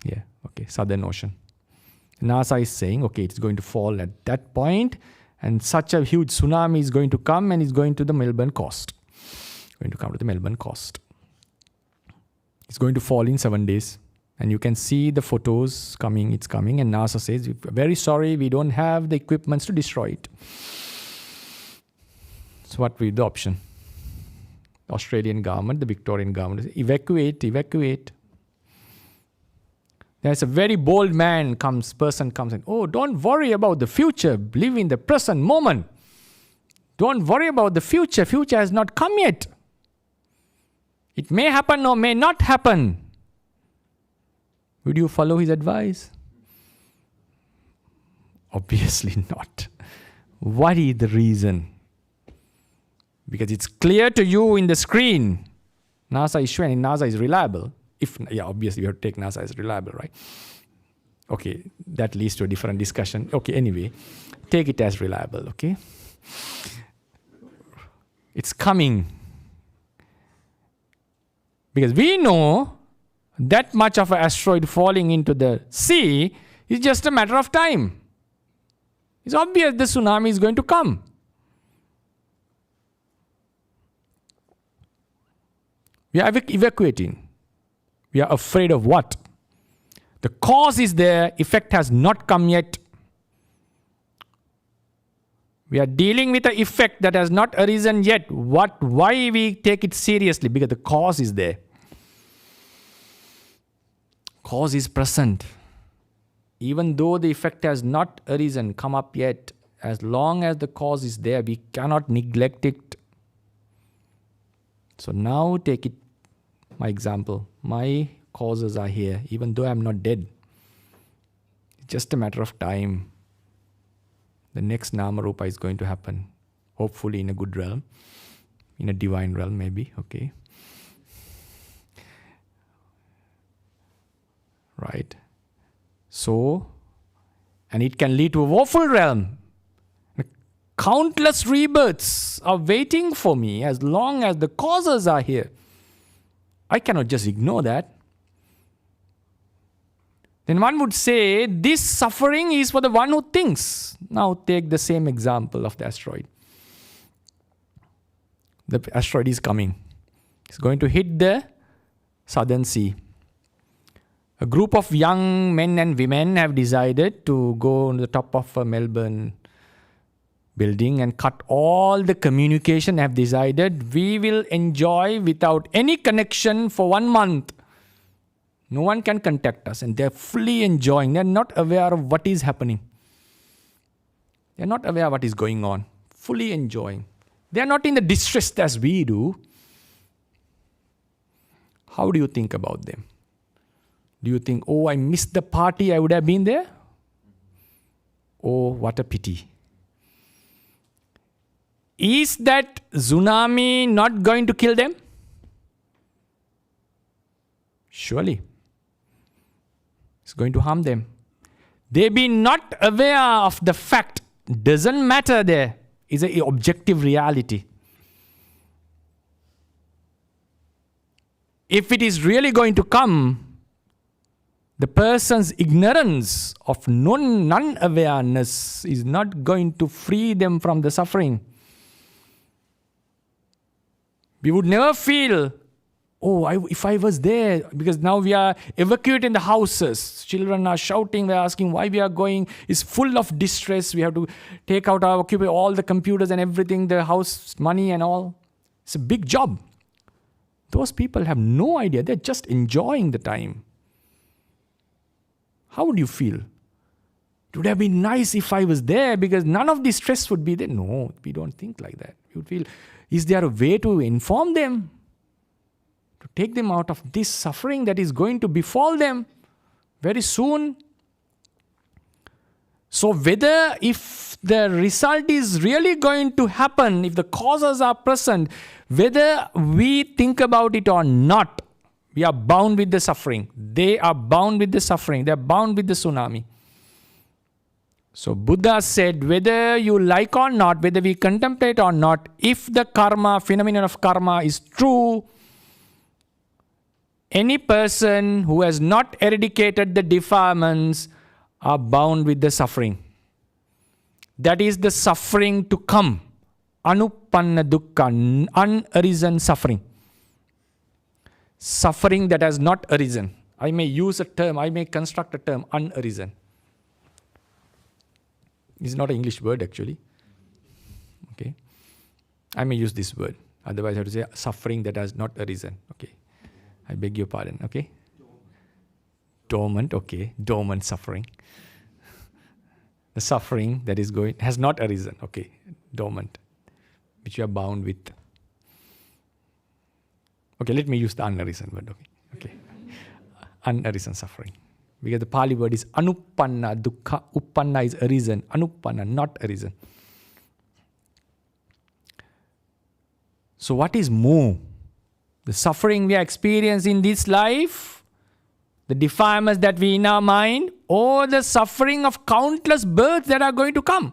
Yeah, okay, Southern Ocean. NASA is saying, okay, it's going to fall at that point, and such a huge tsunami is going to come and it's going to the Melbourne coast. Going to come to the Melbourne coast. It's going to fall in 7 days. And you can see the photos coming, it's coming, and NASA says, very sorry, we don't have the equipments to destroy it. So what will be the option? The Australian government, the Victorian government, evacuate. There's a very bold person comes and, oh, don't worry about the future, live in the present moment. Don't worry about the future has not come yet. It may happen or may not happen. Would you follow his advice? Obviously not. What is the reason? Because it's clear to you in the screen. NASA is showing, NASA is reliable. Obviously you have to take NASA as reliable, right? Okay, that leads to a different discussion. Okay, anyway, take it as reliable, okay? It's coming. Because we know that much of an asteroid falling into the sea is just a matter of time. It's obvious the tsunami is going to come. We are evacuating. We are afraid of what? The cause is there, effect has not come yet. We are dealing with the effect that has not arisen yet. Why we take it seriously? Because the cause is there. Cause is present. Even though the effect has not arisen, come up yet, as long as the cause is there, we cannot neglect it. So now take it, my example. My causes are here, even though I am not dead. It's just a matter of time. The next Namarupa is going to happen. Hopefully in a good realm. In a divine realm, maybe. Okay. Right. So, and it can lead to a woeful realm. Countless rebirths are waiting for me as long as the causes are here. I cannot just ignore that. Then one would say, this suffering is for the one who thinks. Now take the same example of the asteroid. The asteroid is coming. It's going to hit the Southern Sea. A group of young men and women have decided to go on the top of a Melbourne building and cut all the communication. Have decided we will enjoy without any connection for 1 month. No one can contact us, and they're fully enjoying. They're not aware of what is happening. They're not aware of what is going on. Fully enjoying. They're not in the distress as we do. How do you think about them? Do you think, oh, I missed the party, I would have been there? Oh, what a pity. Is that tsunami not going to kill them? Surely. It's going to harm them. They be not aware of the fact. Doesn't matter there. It's an objective reality. If it is really going to come, the person's ignorance of non-awareness is not going to free them from the suffering. We would never feel, oh, if I was there, because now we are evacuating the houses. Children are shouting, they're asking why we are going. It's full of distress. We have to take out all the computers and everything, the house money and all. It's a big job. Those people have no idea. They're just enjoying the time. How would you feel? It would have been nice if I was there because none of this stress would be there. No, we don't think like that. We would feel, is there a way to inform them? To take them out of this suffering that is going to befall them very soon? So whether if the result is really going to happen, if the causes are present, whether we think about it or not, we are bound with the suffering. They are bound with the suffering. They are bound with the tsunami. So Buddha said, whether you like or not, whether we contemplate or not, if the karma, phenomenon of karma is true, any person who has not eradicated the defilements are bound with the suffering. That is the suffering to come. Anupanna dukkha, unarisen suffering. Suffering that has not arisen. I may use a term, I may construct a term, unarisen. It's not an English word actually. Okay. I may use this word. Otherwise I have to say suffering that has not arisen. Okay. I beg your pardon. Okay. Dormant. Okay. Dormant suffering. The suffering that is going, has not arisen. Okay. Dormant. Which you are bound with. Okay. Let me use the unarisen word. Okay. Okay. Unarisen suffering. Because the Pāli word is anupanna dukkha. Uppanna is arisen. Anupanna, not arisen. So what is more? The suffering we experience in this life, the defilements that we in our mind, or the suffering of countless births that are going to come.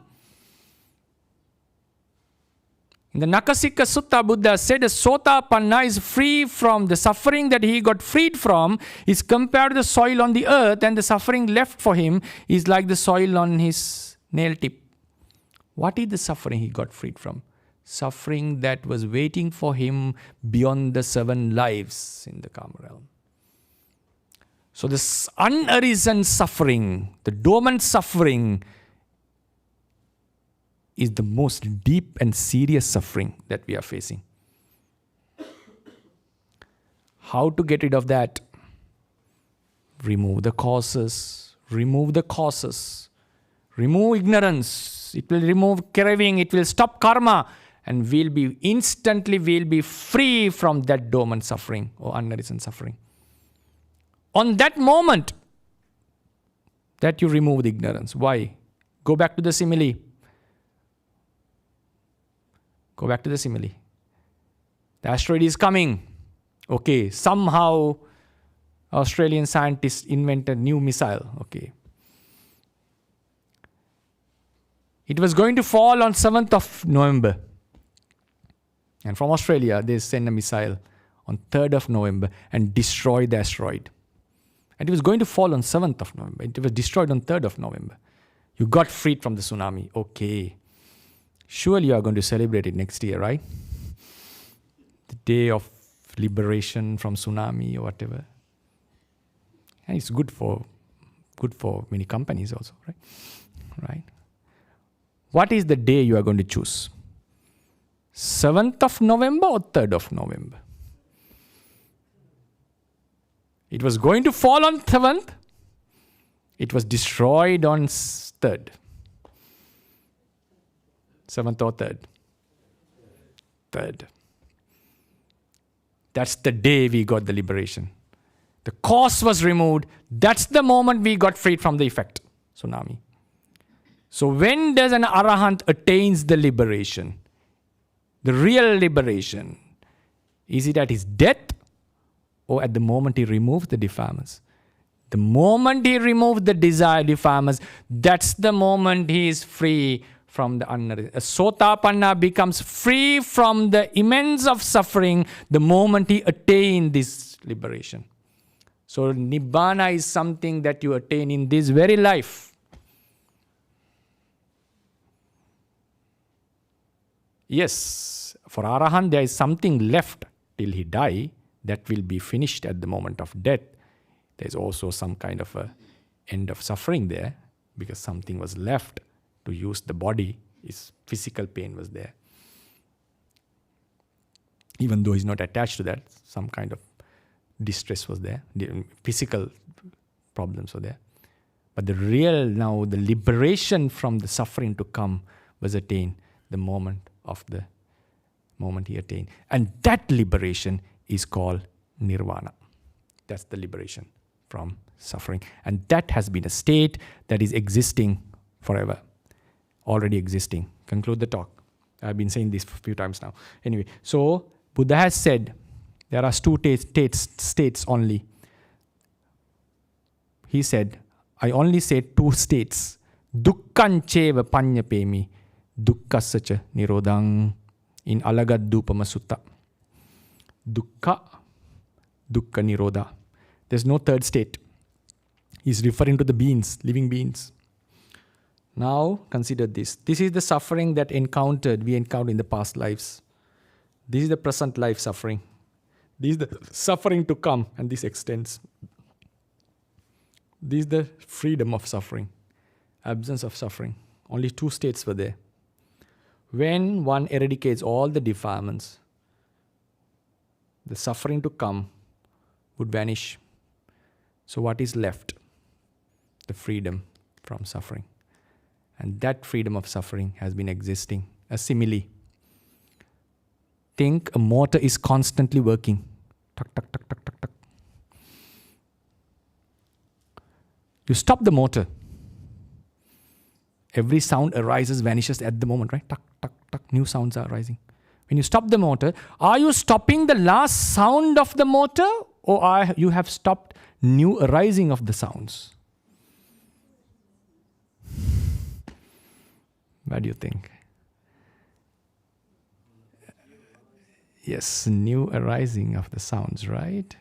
In the Nakasika Sutta, Buddha said, a Sotapanna is free from the suffering that he got freed from is compared to the soil on the earth, and the suffering left for him is like the soil on his nail tip. What is the suffering he got freed from? Suffering that was waiting for him beyond the 7 lives in the Kama realm. So this unarisen suffering, the dormant suffering, is the most deep and serious suffering that we are facing. How to get rid of that? Remove the causes. Remove the causes. Remove ignorance. It will remove craving. It will stop karma. And we'll be free from that dormant suffering or unarisen suffering. On that moment that you remove the ignorance. Why? Go back to the simile. Go back to the simile. The asteroid is coming. Okay, somehow Australian scientists invented a new missile. Okay. It was going to fall on 7th of November. And from Australia, they sent a missile on 3rd of November and destroyed the asteroid. And it was going to fall on 7th of November. It was destroyed on 3rd of November. You got freed from the tsunami. Okay. Surely you are going to celebrate it next year, right? The day of liberation from tsunami or whatever. And it's good for many companies also, right? Right? What is the day you are going to choose? 7th of November or 3rd of November? It was going to fall on 7th. It was destroyed on 3rd. 7th or 3rd? 3rd. That's the day we got the liberation. The cause was removed. That's the moment we got freed from the effect, tsunami. So when does an arahant attains the liberation? The real liberation. Is it at his death or at the moment he removes the defilements? The moment he removes the desire defilements, that's the moment he is free from the unarisen. A Sotapanna becomes free from the immense of suffering the moment he attains this liberation. So Nibbana is something that you attain in this very life. Yes, for Arahant there is something left till he die that will be finished at the moment of death. There is also some kind of a end of suffering there because something was left to use the body. His physical pain was there. Even though he's not attached to that, some kind of distress was there. The physical problems were there. But the real now, the liberation from the suffering to come was attained the moment he attained. And that liberation is called nirvana. That's the liberation from suffering. And that has been a state that is existing forever. Already existing. Conclude the talk. I've been saying this a few times now. Anyway, so Buddha has said there are two states only. He said, I only say 2 states. Dukkhancheva panyapemi dukkhasacha nirodhang in Alagadupama Sutta. Dukkha nirodha. There's no third state. He's referring to the beings, living beings. Now consider this. This is the suffering that we encountered in the past lives. This is the present life suffering. This is the suffering to come, and this extends. This is the freedom of suffering, absence of suffering. Only two states were there. When one eradicates all the defilements, the suffering to come would vanish. So what is left? The freedom from suffering. And that freedom of suffering has been existing. A simile. Think a motor is constantly working. Tuck, tuck, tuck, tuck, tuck, tuck. You stop the motor. Every sound arises, vanishes at the moment, right? Tuck, tuck, tuck. New sounds are arising. When you stop the motor, are you stopping the last sound of the motor, or you have stopped new arising of the sounds? What do you think? Yes, new arising of the sounds, right?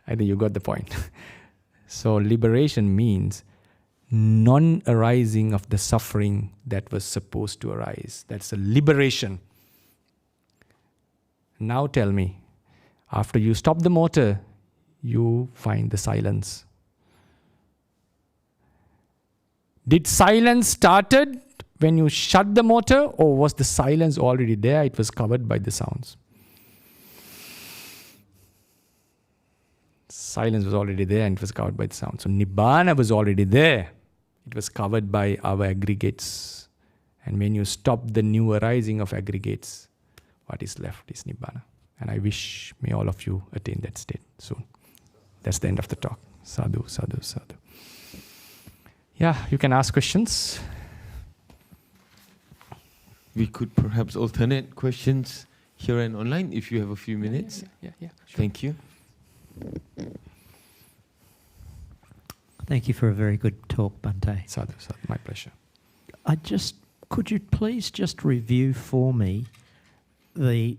I think you got the point. So liberation means non-arising of the suffering that was supposed to arise. That's a liberation. Now tell me, after you stop the motor, you find the silence. Did silence started when you shut the motor, or was the silence already there? It was covered by the sounds. Silence was already there and it was covered by the sounds. So Nibbana was already there. It was covered by our aggregates. And when you stop the new arising of aggregates, what is left is Nibbana. And I wish may all of you attain that state soon. That's the end of the talk. Sadhu, sadhu, sadhu. Yeah, you can ask questions. We could perhaps alternate questions here and online if you have a few minutes. Yeah, sure. Thank you. Thank you for a very good talk, Bhante. Sadhu, sadhu, my pleasure. Could you please just review for me the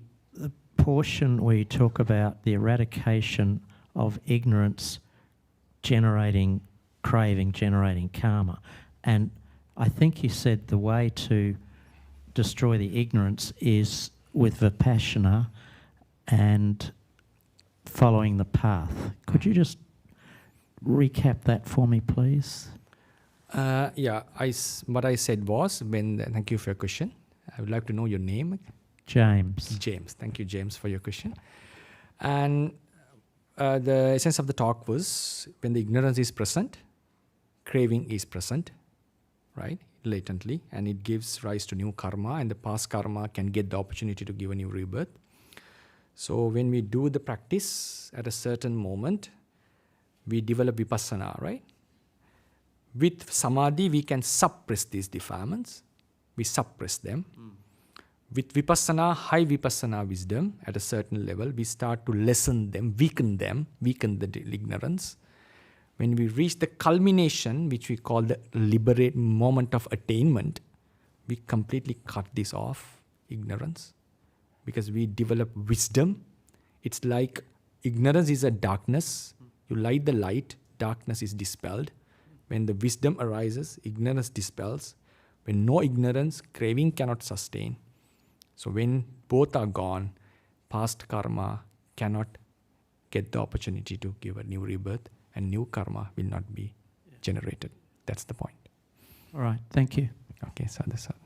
portion where you talk about the eradication of ignorance generating craving, generating karma. And I think you said the way to destroy the ignorance is with vipassana and following the path. Could you just recap that for me, please? What I said was, thank you for your question. I would like to know your name. James. James. Thank you, James, for your question. And the essence of the talk was, when the ignorance is present, craving is present, right, latently, and it gives rise to new karma, and the past karma can get the opportunity to give a new rebirth. So when we do the practice at a certain moment, we develop vipassana, right? With samadhi, we can suppress these defilements. We suppress them. With vipassana, high vipassana wisdom, at a certain level, we start to lessen them, weaken the ignorance. When we reach the culmination, which we call the liberate moment of attainment, we completely cut this off, ignorance, because we develop wisdom. It's like ignorance is a darkness. You light the light, darkness is dispelled. When the wisdom arises, ignorance dispels. When no ignorance, craving cannot sustain. So when both are gone, past karma cannot get the opportunity to give a new rebirth, and new karma will not be generated. That's the point. All right, thank you. Okay, sadhu, sadhu.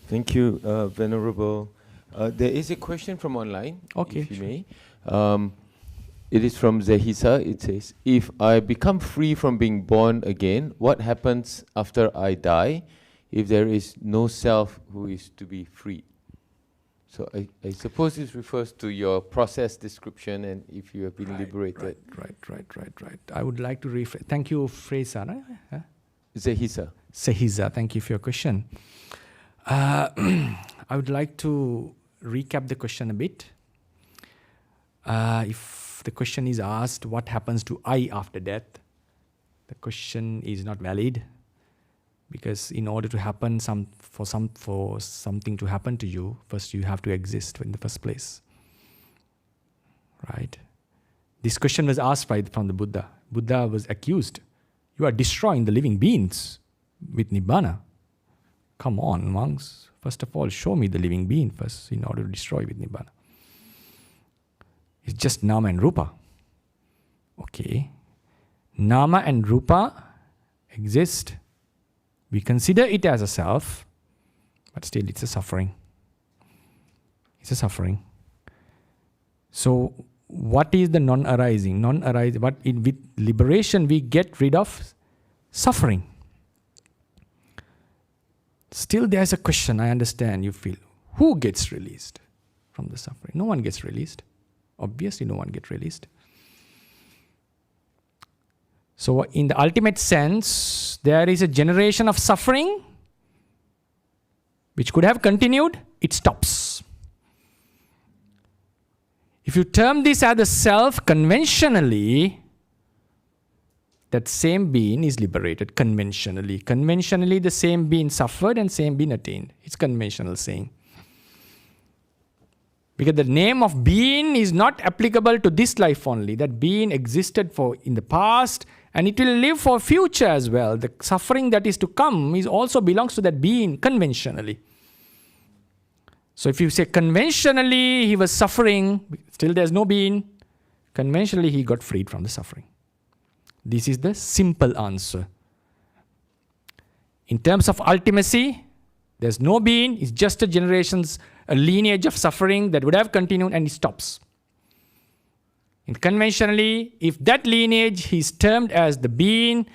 Thank you, Venerable. There is a question from online, if you may. It is from Zehisa. It says, if I become free from being born again, what happens after I die if there is no self who is to be freed? So I suppose this refers to your process description and if you have been liberated. Right. I would like to rephrase. Thank you, Fraser. Huh? Zehisa, thank you for your question. I would like to recap the question a bit. If the question is asked, what happens to I after death? The question is not valid, because in order to happen for something to happen to you, first you have to exist in the first place. Right? This question was asked from the Buddha. Buddha was accused. You are destroying the living beings with Nibbana. Come on, monks. First of all, show me the living being first in order to destroy with Nibbana. It's just Nama and Rupa. Okay. Nama and Rupa exist. We consider it as a self, but still it's a suffering. It's a suffering. So, what is the non-arising? Non-arising. With liberation, we get rid of suffering. Still, there's a question. I understand. You feel, who gets released from the suffering? No one gets released. Obviously, no one gets released. So, in the ultimate sense, there is a generation of suffering which could have continued. It stops. If you term this as the self conventionally, that same being is liberated conventionally. Conventionally, the same being suffered and same being attained. It's conventional saying. Because the name of being is not applicable to this life only. That being existed in the past, and it will live for future as well. The suffering that is to come also belongs to that being conventionally. So if you say conventionally he was suffering, still there's no being. Conventionally he got freed from the suffering. This is the simple answer. In terms of ultimacy, there's no being. It's just a lineage of suffering that would have continued, and it stops. And conventionally, if that lineage is termed as the being,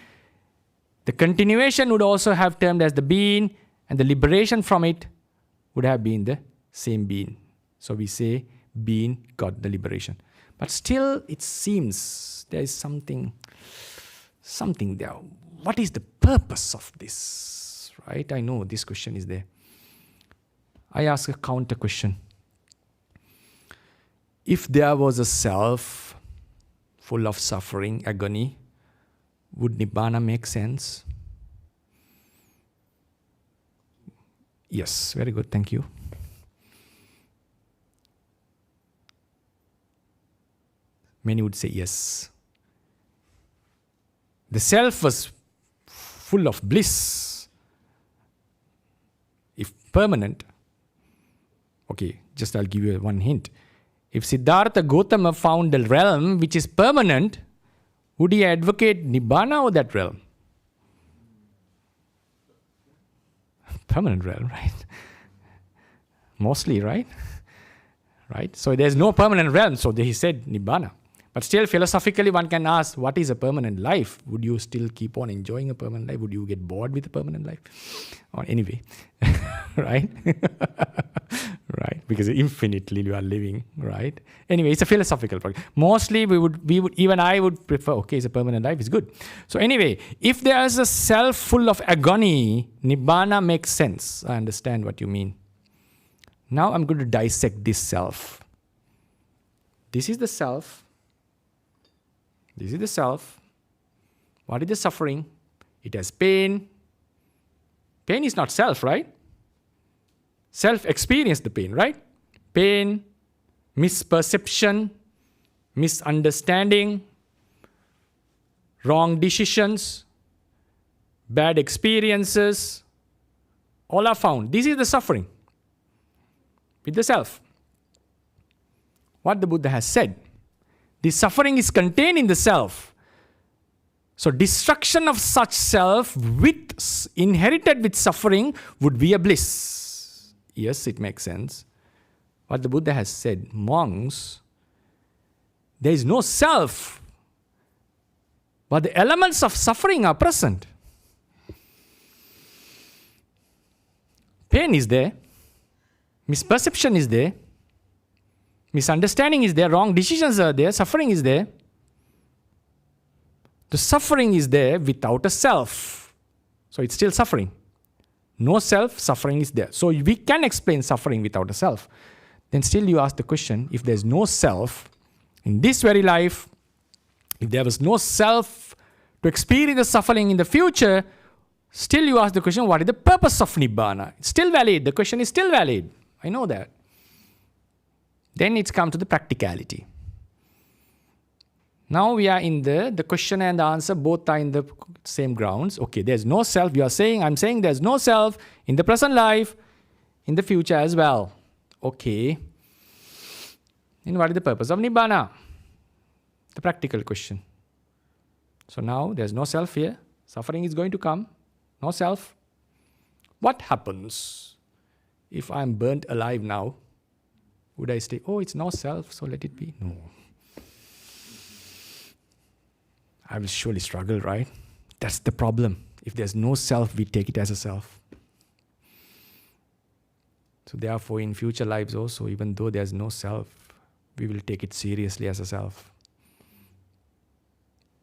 the continuation would also have termed as the being, and the liberation from it would have been the same being. So we say being got the liberation. But still, it seems there is something there. What is the purpose of this? Right? I know this question is there. I ask a counter question. If there was a self full of suffering, agony, would Nibbana make sense? Yes, very good, thank you. Many would say yes. The self was full of bliss. If permanent, okay, just I'll give you one hint. If Siddhartha Gautama found the realm which is permanent, would he advocate Nibbana or that realm? Permanent realm, right? Mostly, right? Right? So there's no permanent realm, so he said Nibbana. But still, philosophically, one can ask, what is a permanent life? Would you still keep on enjoying a permanent life? Would you get bored with a permanent life? Or anyway, right? Right? Because infinitely you are living, right? Anyway, it's a philosophical problem. Mostly, even I would prefer, okay, it's a permanent life, it's good. So anyway, if there is a self full of agony, Nibbana makes sense. I understand what you mean. Now I'm going to dissect this self. This is the self. This is the self. What is the suffering? It has pain. Pain is not self, right? Self experienced the pain, right? Pain, misperception, misunderstanding, wrong decisions, bad experiences, all are found. This is the suffering with the self. What the Buddha has said. The suffering is contained in the self. So destruction of such self inherited with suffering would be a bliss. Yes, it makes sense. What the Buddha has said, monks, there is no self, but the elements of suffering are present. Pain is there, misperception is there, misunderstanding is there, wrong decisions are there, suffering is there. The suffering is there without a self. So it's still suffering. No self, suffering is there. So we can explain suffering without a self. Then still you ask the question, if there's no self, In this very life, if there was no self to experience the suffering in the future, still you ask the question, what is the purpose of Nibbana? It's still valid. The question is still valid. I know that. Then it's come to the practicality. Now we are in the question and the answer, both are in the same grounds. Okay, there's no self. You are saying, I'm saying there's no self in the present life, in the future as well. Okay. Then what is the purpose of Nibbana? The practical question. So now there's no self here. Suffering is going to come. No self. What happens if I'm burnt alive now? Would I say, oh, it's no self, so let it be? No. I will surely struggle, right? That's the problem. If there's no self, we take it as a self. So therefore, in future lives also, even though there's no self, we will take it seriously as a self.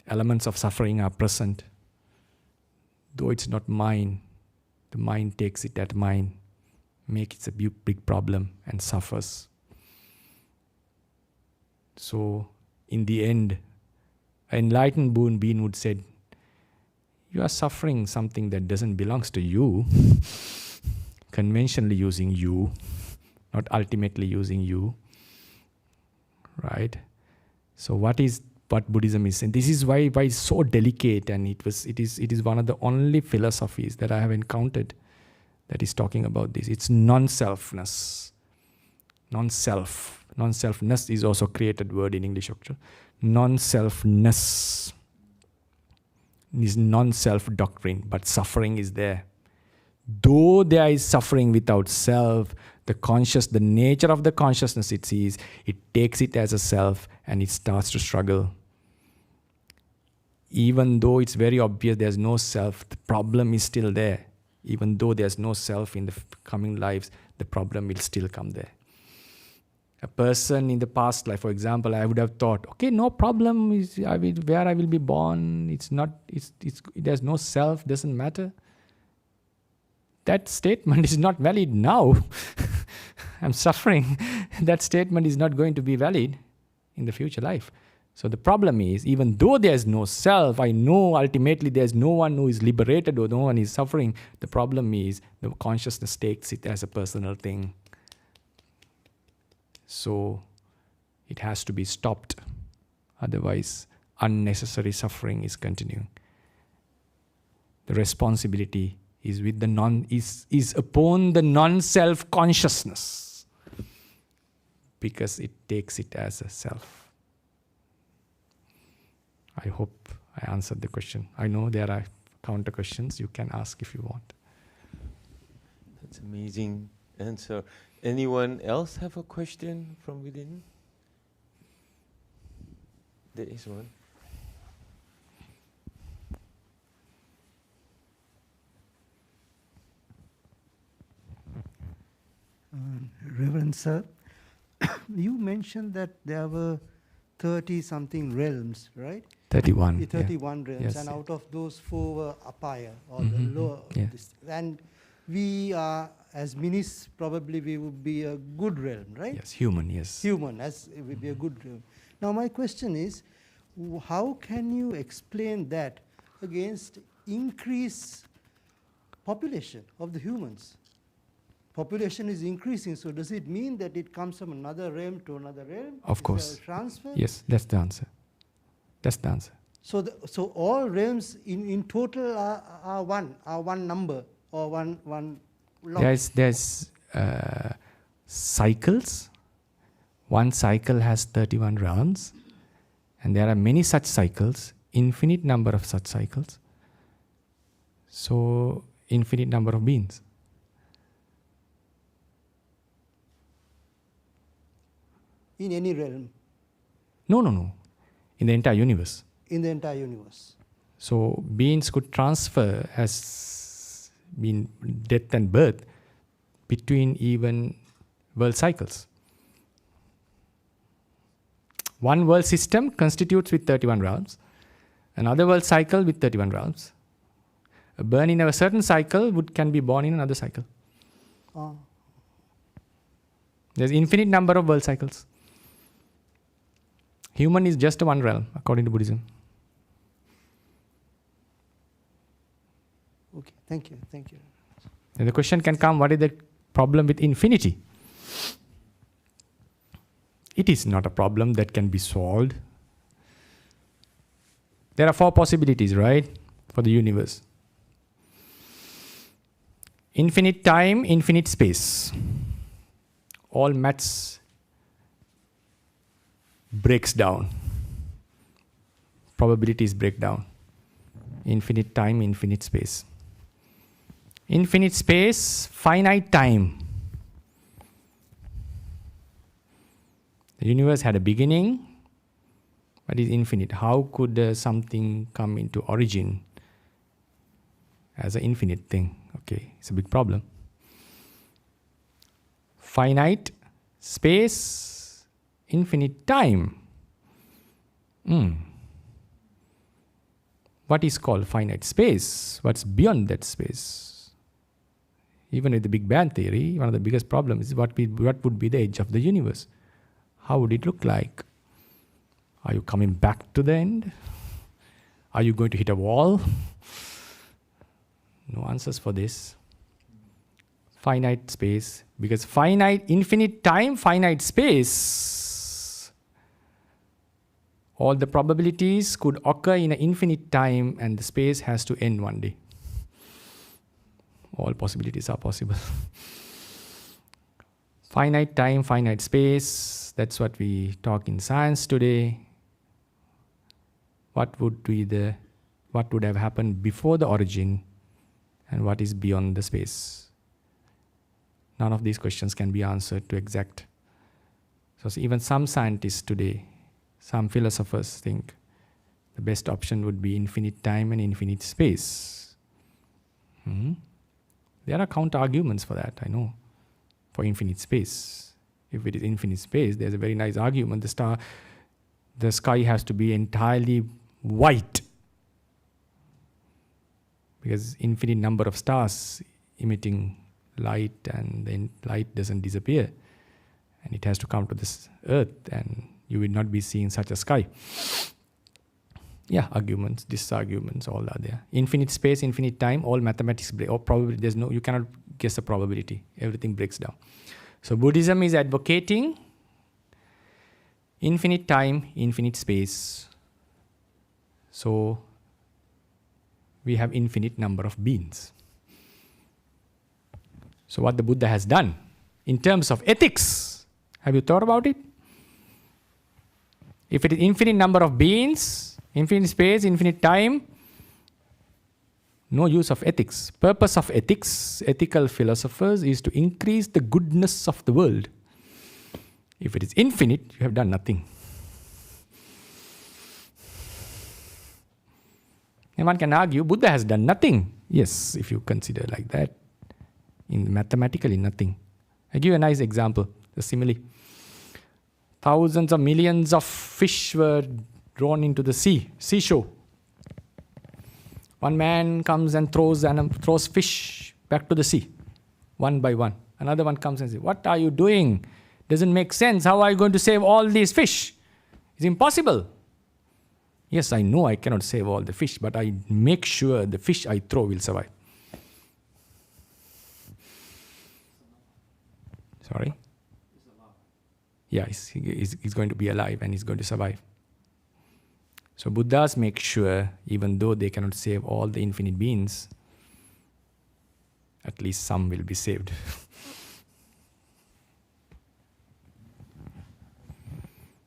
Elements of suffering are present. Though it's not mine, the mind takes it as mine, makes it a big problem and suffers. So, in the end, an enlightened being would say, you are suffering something that doesn't belong to you, conventionally using you, not ultimately using you, right? So what Buddhism is, and this is why it's so delicate, and it is one of the only philosophies that I have encountered that is talking about this. It's non-selfness. Non-self. Non-selfness is also a created word in English. Non-selfness is non-self doctrine, but suffering is there. Though there is suffering without self, the nature of the consciousness it sees, it takes it as a self and it starts to struggle. Even though it's very obvious there's no self, the problem is still there. Even though there's no self in the coming lives, the problem will still come there. A person in the past life, for example, I would have thought, okay, no problem, where I will be born, there's no self, doesn't matter. That statement is not valid now. I'm suffering. That statement is not going to be valid in the future life. So the problem is, even though there's no self, I know ultimately there's no one who is liberated or no one is suffering. The problem is the consciousness takes it as a personal thing. So it has to be stopped. Otherwise, unnecessary suffering is continuing. The responsibility is with is upon the non-self consciousness, because it takes it as a self. I hope I answered the question. I know there are counter questions you can ask if you want. That's amazing answer. Anyone else have a question from within? There is one. Reverend Sir, you mentioned that there were 30-something realms, right? 31. 31 realms, yes, and out of those 4 were apaya, or the lower. Yeah. And we are, as minis, probably we would be a good realm, right? Yes, human, yes. Human, as it would be a good realm. Now my question is, how can you explain that against increased population of the humans? Population is increasing, so does it mean that it comes from another realm to another realm? Of course. Transfer? Yes, that's the answer. That's the answer. So all realms in total are one number, or one lot? There's cycles. One cycle has 31 realms, and there are many such cycles, infinite number of such cycles. So, infinite number of beings. In any realm? No. In the entire universe. In the entire universe. So beings could transfer as being death and birth between even world cycles. One world system constitutes with 31 realms. Another world cycle with 31 realms. A burn in a certain cycle can be born in another cycle. There's infinite number of world cycles. Human is just one realm, according to Buddhism. Okay, thank you. And the question can come, what is the problem with infinity? It is not a problem that can be solved. There are 4 possibilities, right, for the universe. Infinite time, infinite space. All maths breaks down. Probabilities break down. Infinite time, infinite space. Infinite space, finite time. The universe had a beginning, but is infinite. How could something come into origin as an infinite thing? Okay, it's a big problem. Finite space, infinite time. What is called finite space? What's beyond that space? Even with the Big Bang theory, one of the biggest problems is what would be the edge of the universe? How would it look like? Are you coming back to the end? Are you going to hit a wall? No answers for this. Finite space, because infinite time, finite space. All the probabilities could occur in an infinite time, and the space has to end one day. All possibilities are possible. Finite time, finite space. That's what we talk in science today. What would have happened before the origin, and what is beyond the space? None of these questions can be answered to exact. So even some scientists today, some philosophers think the best option would be infinite time and infinite space. There are counter-arguments for that, I know, for infinite space. If it is infinite space, there's a very nice argument. The sky has to be entirely white, because infinite number of stars emitting light, and then light doesn't disappear, and it has to come to this earth, and you will not be seeing such a sky. Yeah, arguments, disarguments, all are there. Infinite space, infinite time, all mathematics break, or probability. You cannot guess the probability. Everything breaks down. So Buddhism is advocating infinite time, infinite space. So we have infinite number of beings. So what the Buddha has done in terms of ethics, have you thought about it? If it is infinite number of beings, infinite space, infinite time, no use of ethics. Purpose of ethics, ethical philosophers, is to increase the goodness of the world. If it is infinite, you have done nothing. And one can argue Buddha has done nothing. Yes, if you consider like that. Mathematically nothing. I give you a nice example, a simile. Thousands of millions of fish were drawn into the seashore. One man comes and throws fish back to the sea, one by one. Another one comes and says, "What are you doing? Doesn't make sense. How are you going to save all these fish? It's impossible." Yes, I know I cannot save all the fish, but I make sure the fish I throw will survive. Sorry? Yeah, he's going to be alive and he's going to survive. So Buddhas make sure, even though they cannot save all the infinite beings, at least some will be saved.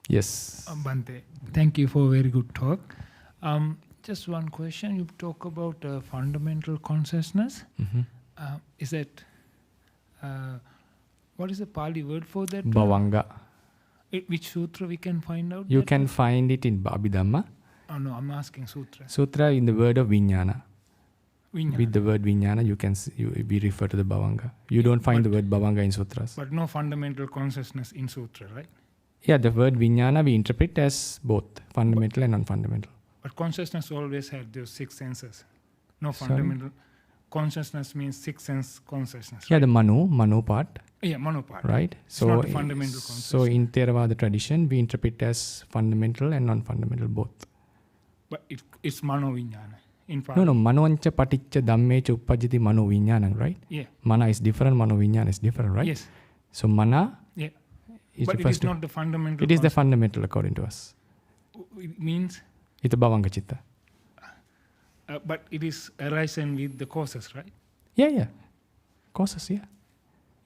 Yes. Bhante, thank you for a very good talk. Just one question. You talk about fundamental consciousness. Mm-hmm. Is that... what is the Pāli word for that? Bhavanga. Which sutra we can find out? You can find it in Abhidhamma. Oh no, I'm asking sutra. Sutra in the word of Vijnana. Vijnana. With the word Vijnana, we refer to the Bhavanga. You don't find the word Bhavanga in sutras. But no fundamental consciousness in sutra, right? Yeah, the word Vijnana we interpret as both fundamental and non-fundamental. But consciousness always had those 6 senses. No fundamental. consciousness means six sense consciousness. Yeah, right? the mano part. Yeah, mano part. Right. So not fundamental consciousness. So in Theravada tradition, we interpret as fundamental and non-fundamental both. But it's mano viññāna. No, manoancha paticca dhammecha uppajjati mano viññānam, right? Yeah. Mana is different, mano viññāna is different, right? Yes. So mana is but the it first is not the fundamental. It is the fundamental according to us. It means? It's bhavanga citta. But it is arisen with the causes, right? Yeah. Causes, yeah.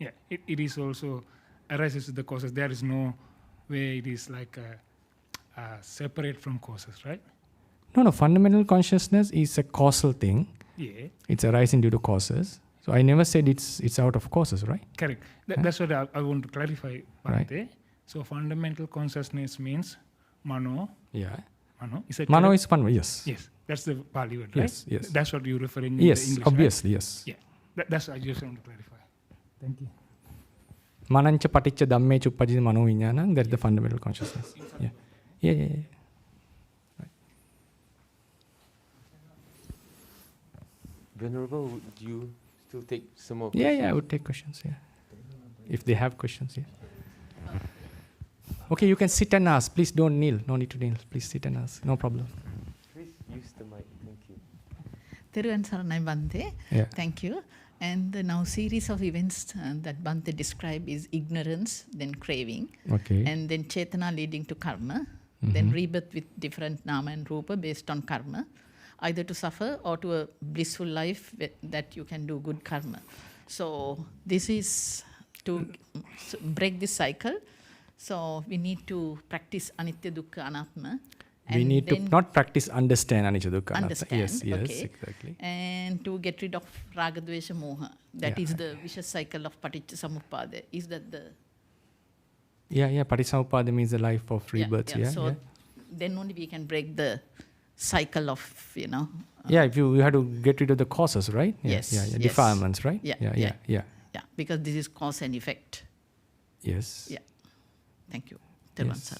Yeah, it is also arises with the causes. There is no way it is like separate from causes, right? No, fundamental consciousness is a causal thing. Yeah. It's arising due to causes. So I never said it's out of causes, right? Correct. That's what I want to clarify, Bhante. Right. So fundamental consciousness means mano. Yeah. Mano. Is it mano correct? is one, yes. Yes. That's the Pāļi word, right? Yes. That's what you're referring to yes, in English, obviously, right? yes. Yeah. That's what I just want to clarify. Thank you. Manancha paticca dhammecha uppajjati mano viññānam, that's the fundamental consciousness. Yeah. Right. Venerable, would you still take some more questions? Yeah, I would take questions, if they have questions, Okay, you can sit and ask. Please don't kneel. No need to kneel. Please sit and ask. No problem. Please use the mic. Thank you. Thiruvan Saranai Bhante. Yeah. Thank you. And the now series of events that Bhante described is ignorance, then craving, and then Chetana leading to karma, then rebirth with different nama and rupa based on karma, either to suffer or to a blissful life that you can do good karma. So this is to break this cycle. So we need to practice anitya dukkha anatma. We need to not practice, understand anicca dukkha anatta. Understand, Yes, okay. exactly. And to get rid of raga dvesha moha. That is the vicious cycle of paticca samuppada. Is that the... Yeah, paticca means the life of rebirth. So then only we can break the cycle of, if you have to get rid of the causes, right? Yes. Defilements, right? Yeah, because this is cause and effect. Yes. Yeah. Thank you. Yes.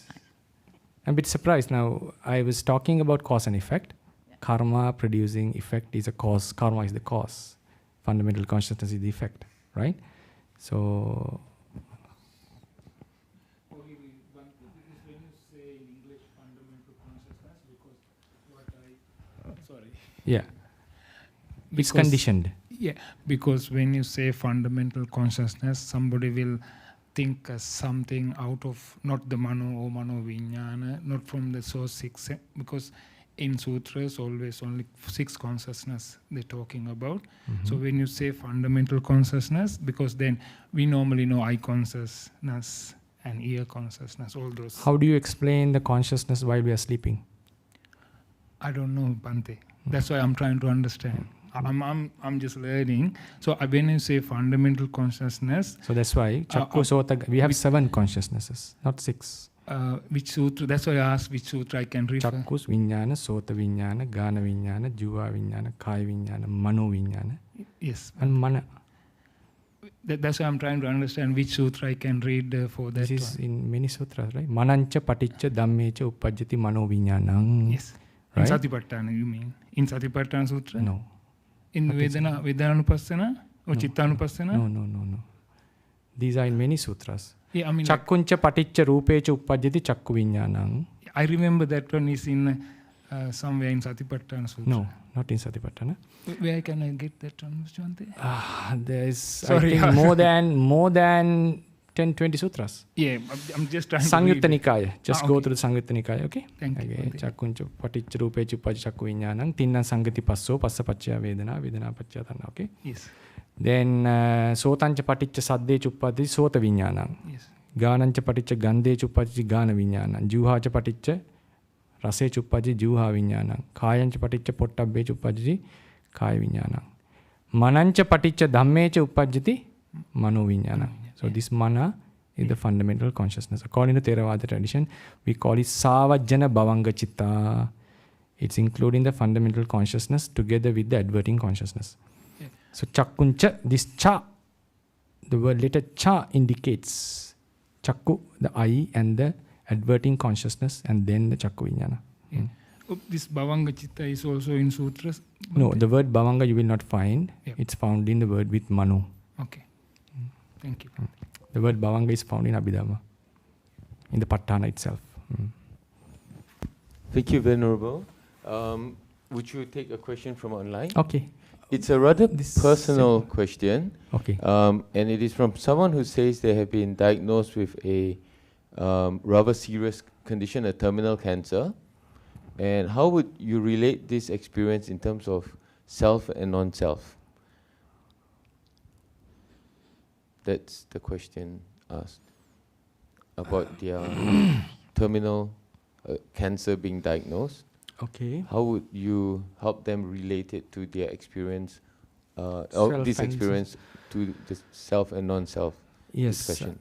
I'm a bit surprised now. I was talking about cause and effect. Karma producing effect is a cause. Karma is the cause. Fundamental consciousness is the effect, right? So... When you say in English fundamental consciousness, because it's conditioned. Yeah, because when you say fundamental consciousness, somebody will think as something out of not the mano or mano viññāna, not from the source six, because in sutras always only six consciousness they're talking about. So when you say fundamental consciousness, because then we normally know eye consciousness and ear consciousness, all those. How do you explain the consciousness while we are sleeping? I don't know, Bhante. That's why I'm trying to understand. I'm just learning. So when you say fundamental consciousness... So that's why Chakku Sota, we have 7 consciousnesses, not 6. Which sutra? That's why I asked which sutra I can refer. Chakkus Viññāna, Sota Viññāna, Gana Viññāna, Juva Viññāna, Kaya Viññāna, Mano Viññāna. Yes. And Mana. That's why I'm trying to understand which sutra I can read for that. This is in many sutras, right? Manancha paticca dhammecha uppajjati mano viññānam. Yes. Right? In Satipatthana, you mean? In Satipatthana Sutra? No. In Vedananupassana or Chittanupassana? No. These are in many sutras. Yeah, I mean, Chakkuncha paticca rupecha uppajjati chakku viññānam. I remember that one is in somewhere in Satipatthana Sutra. No, not in Satipatthana. Where can I get that one, Mr. There's I think more than 10-20 sutras. Yeah, I'm just trying Sangyutta to read Nikaya. Just go through the Sangyutta Nikaya, okay? Thank you. Chakkuncha paticca rupecha uppajjati chakku viññānam. Tinna sangati passo, passa paccaya vedana, vedana paccaya tanna, okay? Yes. Then sotancha paticca saddecha uppajjati sota viññānam. Yes. Gānancha paticca gandhecha uppajjati gāna viññānam. Juhacha paticca rasecha uppajjati juha viññānam. Kāyancha paticca pottabbecha uppajjati kaya viññānam. Manancha paticca dhammecha uppajjati mano viññānam. So this mana is the fundamental consciousness. According to Theravada tradition, we call it savajjana bhavanga citta. It's including the fundamental consciousness together with the adverting consciousness. Yeah. So chakkuncha, this cha, the word letter cha indicates chakku, the eye, and the adverting consciousness, and then the chakku viññāna. this Bhavanga Chitta is also in sutras? No, the word Bhavanga you will not find. Yep. It's found in the word with Manu. Okay. Thank you. The word Bhavanga is found in Abhidhamma, in the Patthana itself. Thank you, Venerable. Would you take a question from online? Okay. It's a rather personal question. Okay. And it is from someone who says they have been diagnosed with a rather serious condition, a terminal cancer. And how would you relate this experience in terms of self and non-self? That's the question asked about their terminal cancer being diagnosed. Okay. How would you help them relate it to their experience, or this experience to the self and non-self discussion?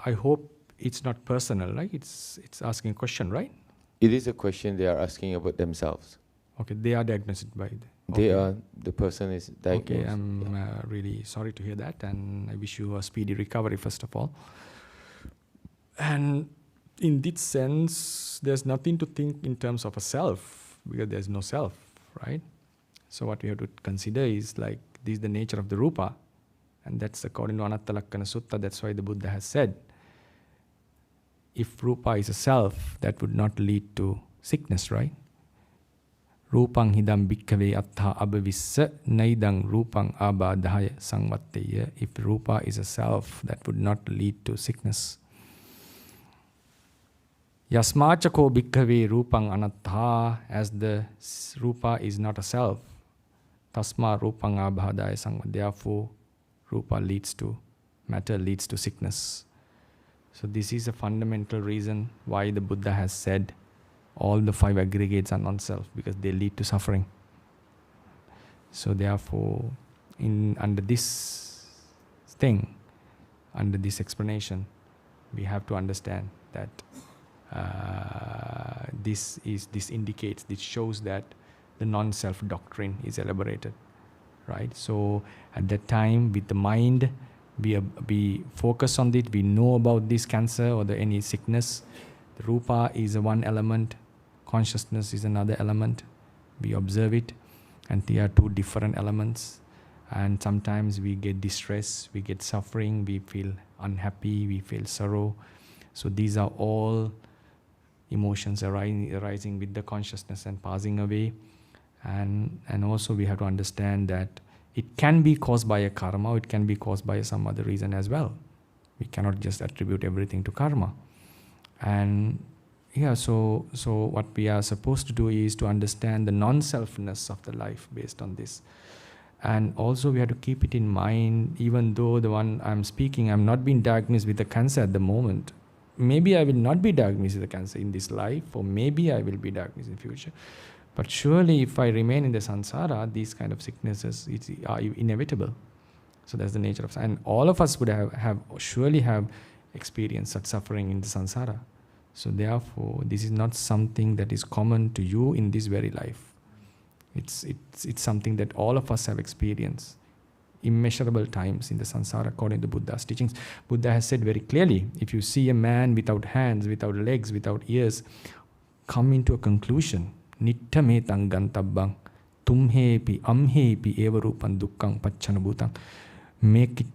I hope it's not personal, right? It's asking a question, right? It is a question they are asking about themselves. Okay, they are diagnosed by the person is diagnosed. Okay, I'm really sorry to hear that, and I wish you a speedy recovery first of all. And in this sense, there's nothing to think in terms of a self, because there's no self, right? So what we have to consider is like, this is the nature of the rupa, and that's according to Anattalakkana Sutta. That's why the Buddha has said, if rupa is a self, that would not lead to sickness, right? Rupang hidam bhikkhave attha abhavissa naidang rupang abadhaya sangvatteya. If rupa is a self, that would not lead to sickness. Yasmachako bhikkhave rupang anattha, as the rupa is not a self. Tasma rupang abhadaya sangvatteya. Therefore, rupa leads to, matter leads to sickness. So this is a fundamental reason why the Buddha has said all the 5 aggregates are non-self, because they lead to suffering. So therefore, under this thing, under this explanation, we have to understand that this indicates, this shows that the non-self doctrine is elaborated, right? So at that time, with the mind, we focus on it, we know about this cancer or any sickness. The rupa is one element, consciousness is another element. We observe it, and they are 2 different elements. And sometimes we get distress, we get suffering, we feel unhappy, we feel sorrow. So these are all emotions arising with the consciousness and passing away. And also we have to understand that it can be caused by a karma, it can be caused by some other reason as well. We cannot just attribute everything to karma. And so what we are supposed to do is to understand the non-selfness of the life based on this. And also we have to keep it in mind, even though the one I'm speaking, I'm not being diagnosed with the cancer at the moment. Maybe I will not be diagnosed with the cancer in this life, or maybe I will be diagnosed in the future. But surely if I remain in the samsara, these kind of sicknesses are inevitable. So that's the nature of, and all of us would surely have experienced such suffering in the samsara. So therefore, this is not something that is common to you in this very life. It's something that all of us have experienced immeasurable times in the samsara according to Buddha's teachings. Buddha has said very clearly, if you see a man without hands, without legs, without ears, come into a conclusion. Nittame tangantabbang tumhepi amhepi eva rupan dukkang pacchana bhutang. Make it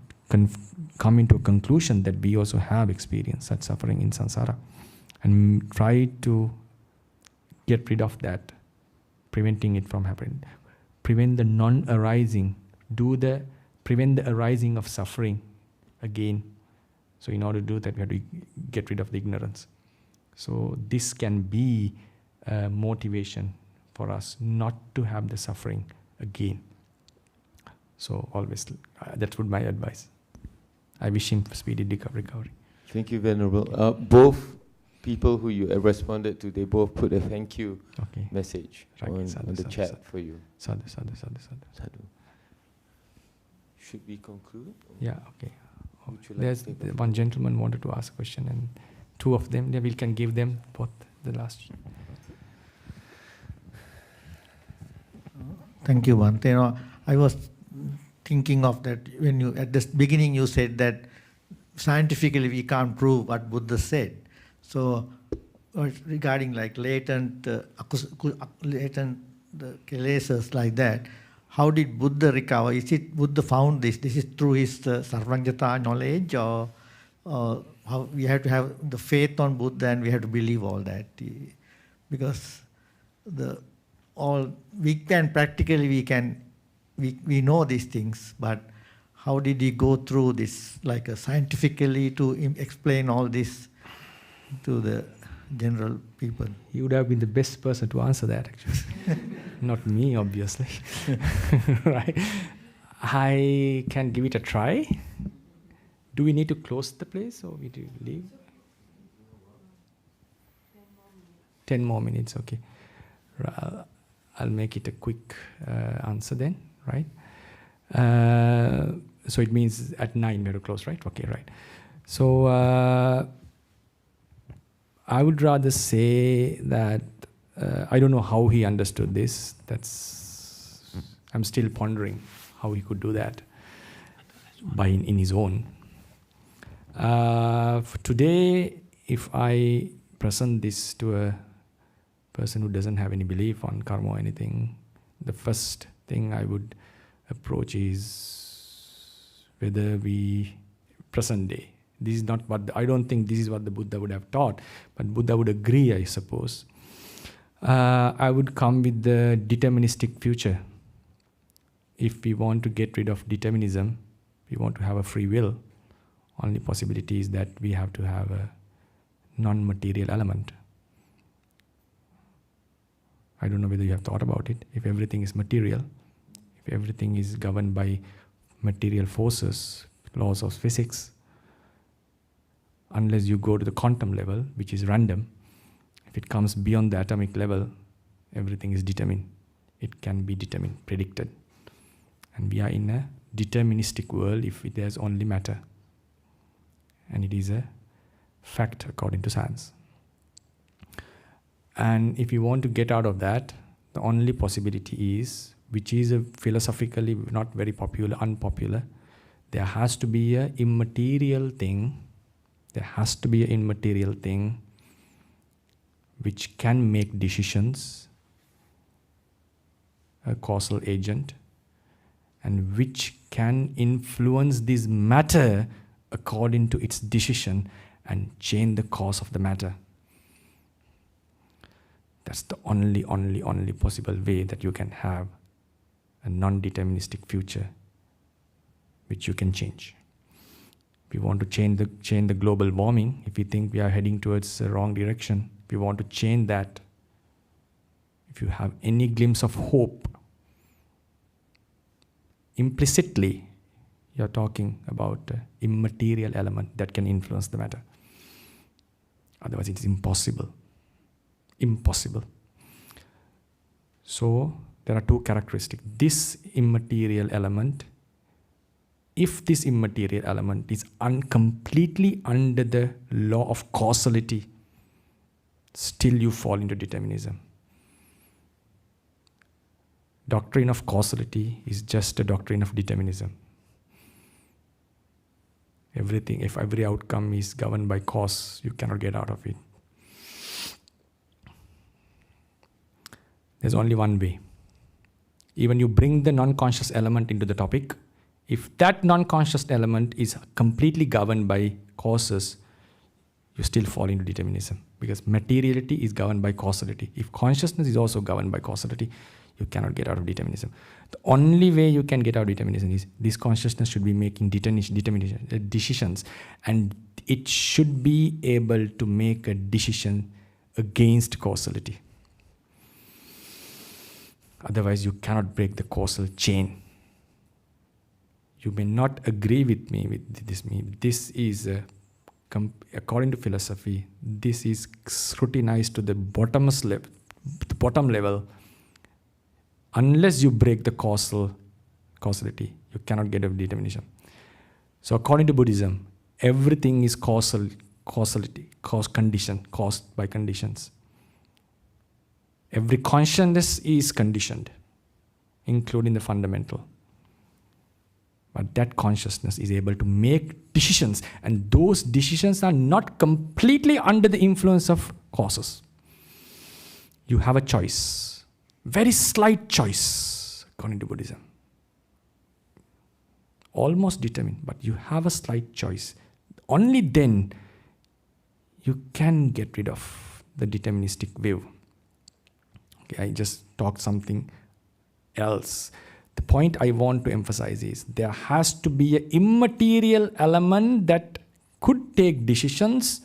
come into a conclusion that we also have experienced such suffering in samsara, and try to get rid of that, preventing it from happening. Prevent the non-arising, prevent the arising of suffering again. So in order to do that, we have to get rid of the ignorance. So this can be motivation for us not to have the suffering again. So always, that would be my advice. I wish him speedy recovery. Thank you, Venerable. Both people who you responded to, they both put a thank you message on the chat for you. Sadhu, sadhu, sadhu, sadhu. Sadhu. Should we conclude? Yeah, okay. There's one gentleman wanted to ask a question, and 2 of them, we can give them both the last. Thank you, Bhante. I was thinking of that when you, at the beginning you said that scientifically we can't prove what Buddha said. So regarding like latent kilesas like that, how did Buddha recover? Is it Buddha found this? This is through his sarvajñata knowledge, or how we have to have the faith on Buddha and we have to believe all that? Because we can practically we know these things, but how did he go through this like scientifically to explain all this to the general people? He would have been the best person to answer that, actually. Not me, obviously. Right? I can give it a try. Do we need to close the place or we do leave? 10 more minutes, okay. I'll make it a quick answer then, right? So it means at 9 we have to close, right? Okay, right. So I would rather say that I don't know how he understood this. I'm still pondering how he could do that in his own. Today, if I present this to a person who doesn't have any belief on karma or anything, the first thing I would approach is whether we present day. This is not I don't think this is what the Buddha would have taught, but Buddha would agree, I suppose. I would come with the deterministic future. If we want to get rid of determinism, we want to have a free will, only possibility is that we have to have a non-material element. I don't know whether you have thought about it. If everything is material, if everything is governed by material forces, laws of physics, unless you go to the quantum level, which is random, if it comes beyond the atomic level, everything is determined. It can be determined, predicted. And we are in a deterministic world if there's only matter. And it is a fact according to science. And if you want to get out of that, the only possibility is, which is a philosophically not very popular, unpopular, there has to be an immaterial thing. There has to be an immaterial thing which can make decisions, a causal agent, and which can influence this matter according to its decision and change the course of the matter. That's the only possible way that you can have a non-deterministic future which you can change. If you want to change the global warming, if you think we are heading towards the wrong direction, if you want to change that, if you have any glimpse of hope, implicitly you're talking about an immaterial element that can influence the matter. Otherwise it is impossible. Impossible. So there are two characteristics. This immaterial element, if this immaterial element is completely under the law of causality, still you fall into determinism. Doctrine of causality is just a doctrine of determinism. Everything, if every outcome is governed by cause, you cannot get out of it. There's only one way. Even you bring the non-conscious element into the topic, if that non-conscious element is completely governed by causes, you still fall into determinism. Because materiality is governed by causality. If consciousness is also governed by causality, you cannot get out of determinism. The only way you can get out of determinism is this consciousness should be making decisions, and it should be able to make a decision against causality. Otherwise, you cannot break the causal chain. You may not agree with me with this. This is, according to philosophy, this is scrutinized to the bottom level. Unless you break the causality, you cannot get out of determinism. So, according to Buddhism, everything is causality, condition, caused by conditions. Every consciousness is conditioned, including the fundamental. But that consciousness is able to make decisions, and those decisions are not completely under the influence of causes. You have a choice, very slight choice, according to Buddhism. Almost determined, but you have a slight choice. Only then you can get rid of the deterministic view. Okay, I just talked something else. The point I want to emphasize is there has to be an immaterial element that could take decisions.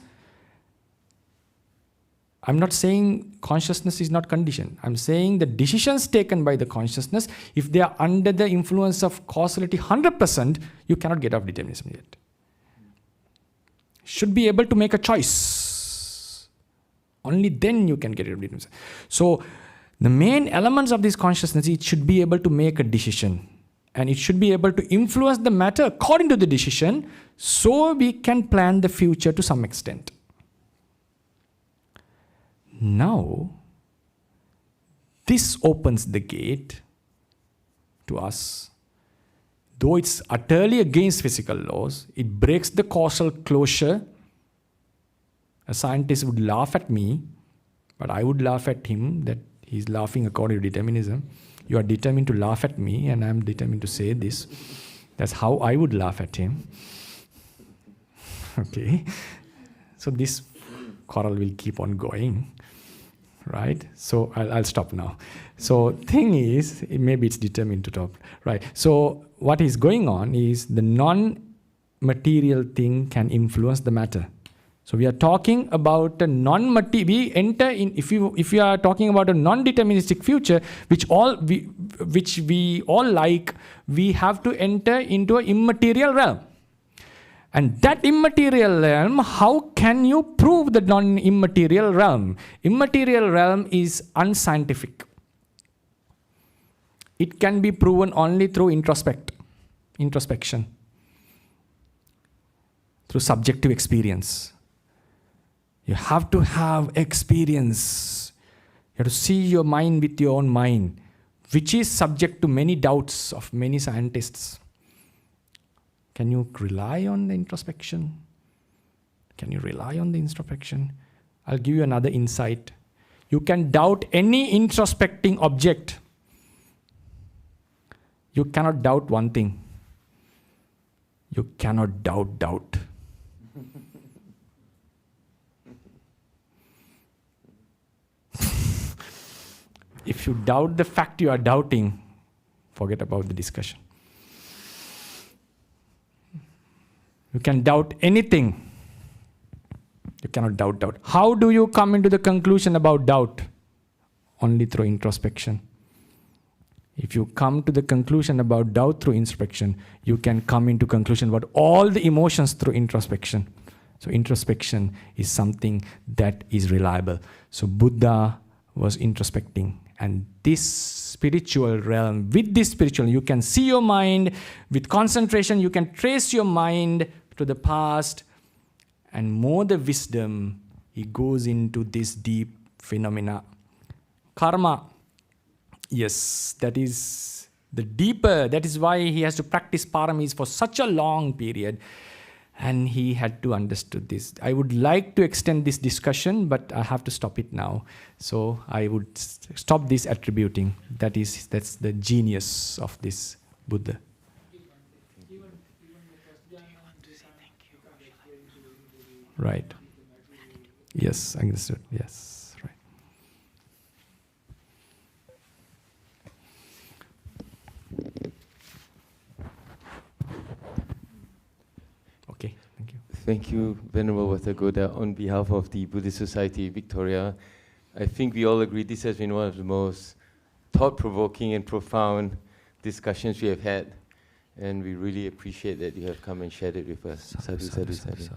I'm not saying consciousness is not conditioned. I'm saying the decisions taken by the consciousness, if they are under the influence of causality 100%, you cannot get off determinism yet. Should be able to make a choice. Only then you can get rid of determinism. So, the main elements of this consciousness, it should be able to make a decision. And it should be able to influence the matter according to the decision, so we can plan the future to some extent. Now, this opens the gate to us. Though it's utterly against physical laws, it breaks the causal closure. A scientist would laugh at me, but I would laugh at him that he's laughing according to determinism. You are determined to laugh at me, and I'm determined to say this. That's how I would laugh at him. Okay? So this quarrel will keep on going. Right? So I'll stop now. So thing is, maybe it's determined to stop. Right? So what is going on is the non-material thing can influence the matter. So we are talking about a non-material. We enter in. If you are talking about a non-deterministic future, which we all like, we have to enter into an immaterial realm. And that immaterial realm, how can you prove the non-immaterial realm? Immaterial realm is unscientific. It can be proven only through introspection, through subjective experience. You have to have experience. You have to see your mind with your own mind, which is subject to many doubts of many scientists. Can you rely on the introspection? Can you rely on the introspection? I'll give you another insight. You can doubt any introspecting object. You cannot doubt one thing. You cannot doubt. If you doubt the fact you are doubting, forget about the discussion. You can doubt anything. You cannot doubt. How do you come into the conclusion about doubt? Only through introspection. If you come to the conclusion about doubt through introspection, you can come into conclusion about all the emotions through introspection. So introspection is something that is reliable. So Buddha was introspecting. And this spiritual realm, with this spiritual, you can see your mind. With concentration, you can trace your mind to the past. And more the wisdom, he goes into this deep phenomena. Karma, yes, that is the deeper. That is why he has to practice paramis for such a long period. And he had to understand this. I would like to extend this discussion, but I have to stop it now. So I would stop this attributing. That's the genius of this Buddha. Right. Yes, I understood. Yes, right. Okay, thank you. Thank you, Venerable Watagoda. On behalf of the Buddhist Society Victoria, I think we all agree this has been one of the most thought-provoking and profound discussions we have had. And we really appreciate that you have come and shared it with us. Sadhu, sadhu, sadhu.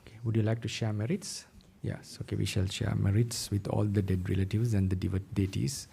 Okay. Would you like to share merits? Yes. Okay, we shall share merits with all the dead relatives and the deities.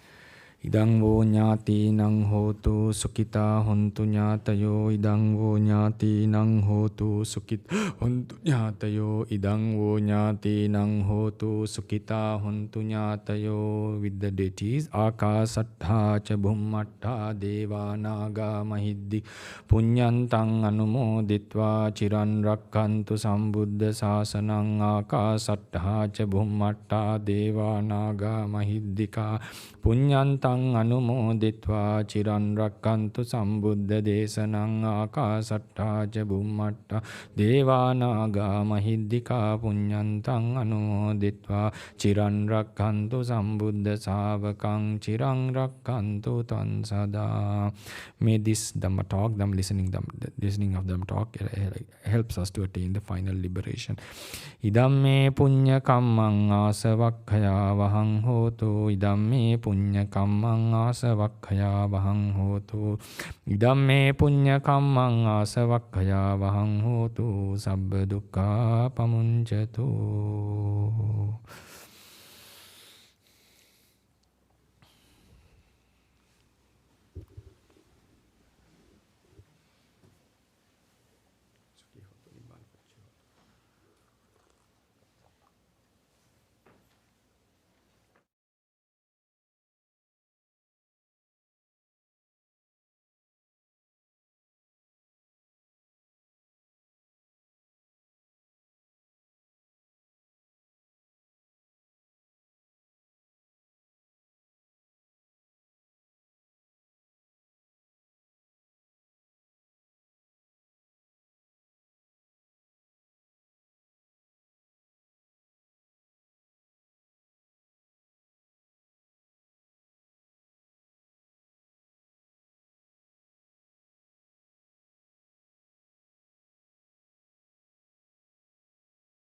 Idang vo ñāti nang hotu sukita hontu ñātayo. Idang vo ñāti nang hotu sukita hontu ñātayo. Idang vo ñāti nang hotu sukita hontu ñātayo. With the deities, Akasattha ca bhummattha deva naga mahiddi punyantang anumoditva chiran rakkantu sambuddha sasanang. Akasattha ca bhummattha deva naga mahiddika punyantang anumoditva chiran rakkantu sambuddha desanang. Akasattha ca bhummattha deva naga mahiddika punyantang anumoditva chiran rakkantu sambuddha savakang chiran rakkantu tan sada. May this Dhamma talk, listening of Dhamma talk helps us to attain the final liberation. Idamme punya kammang asavakkaya vahang hotu. Idamme punya kammang asavakkaya vahang hotu. Idamme punya kammang asavakkaya vahang hotu. Sabba dukkha pamunchatu.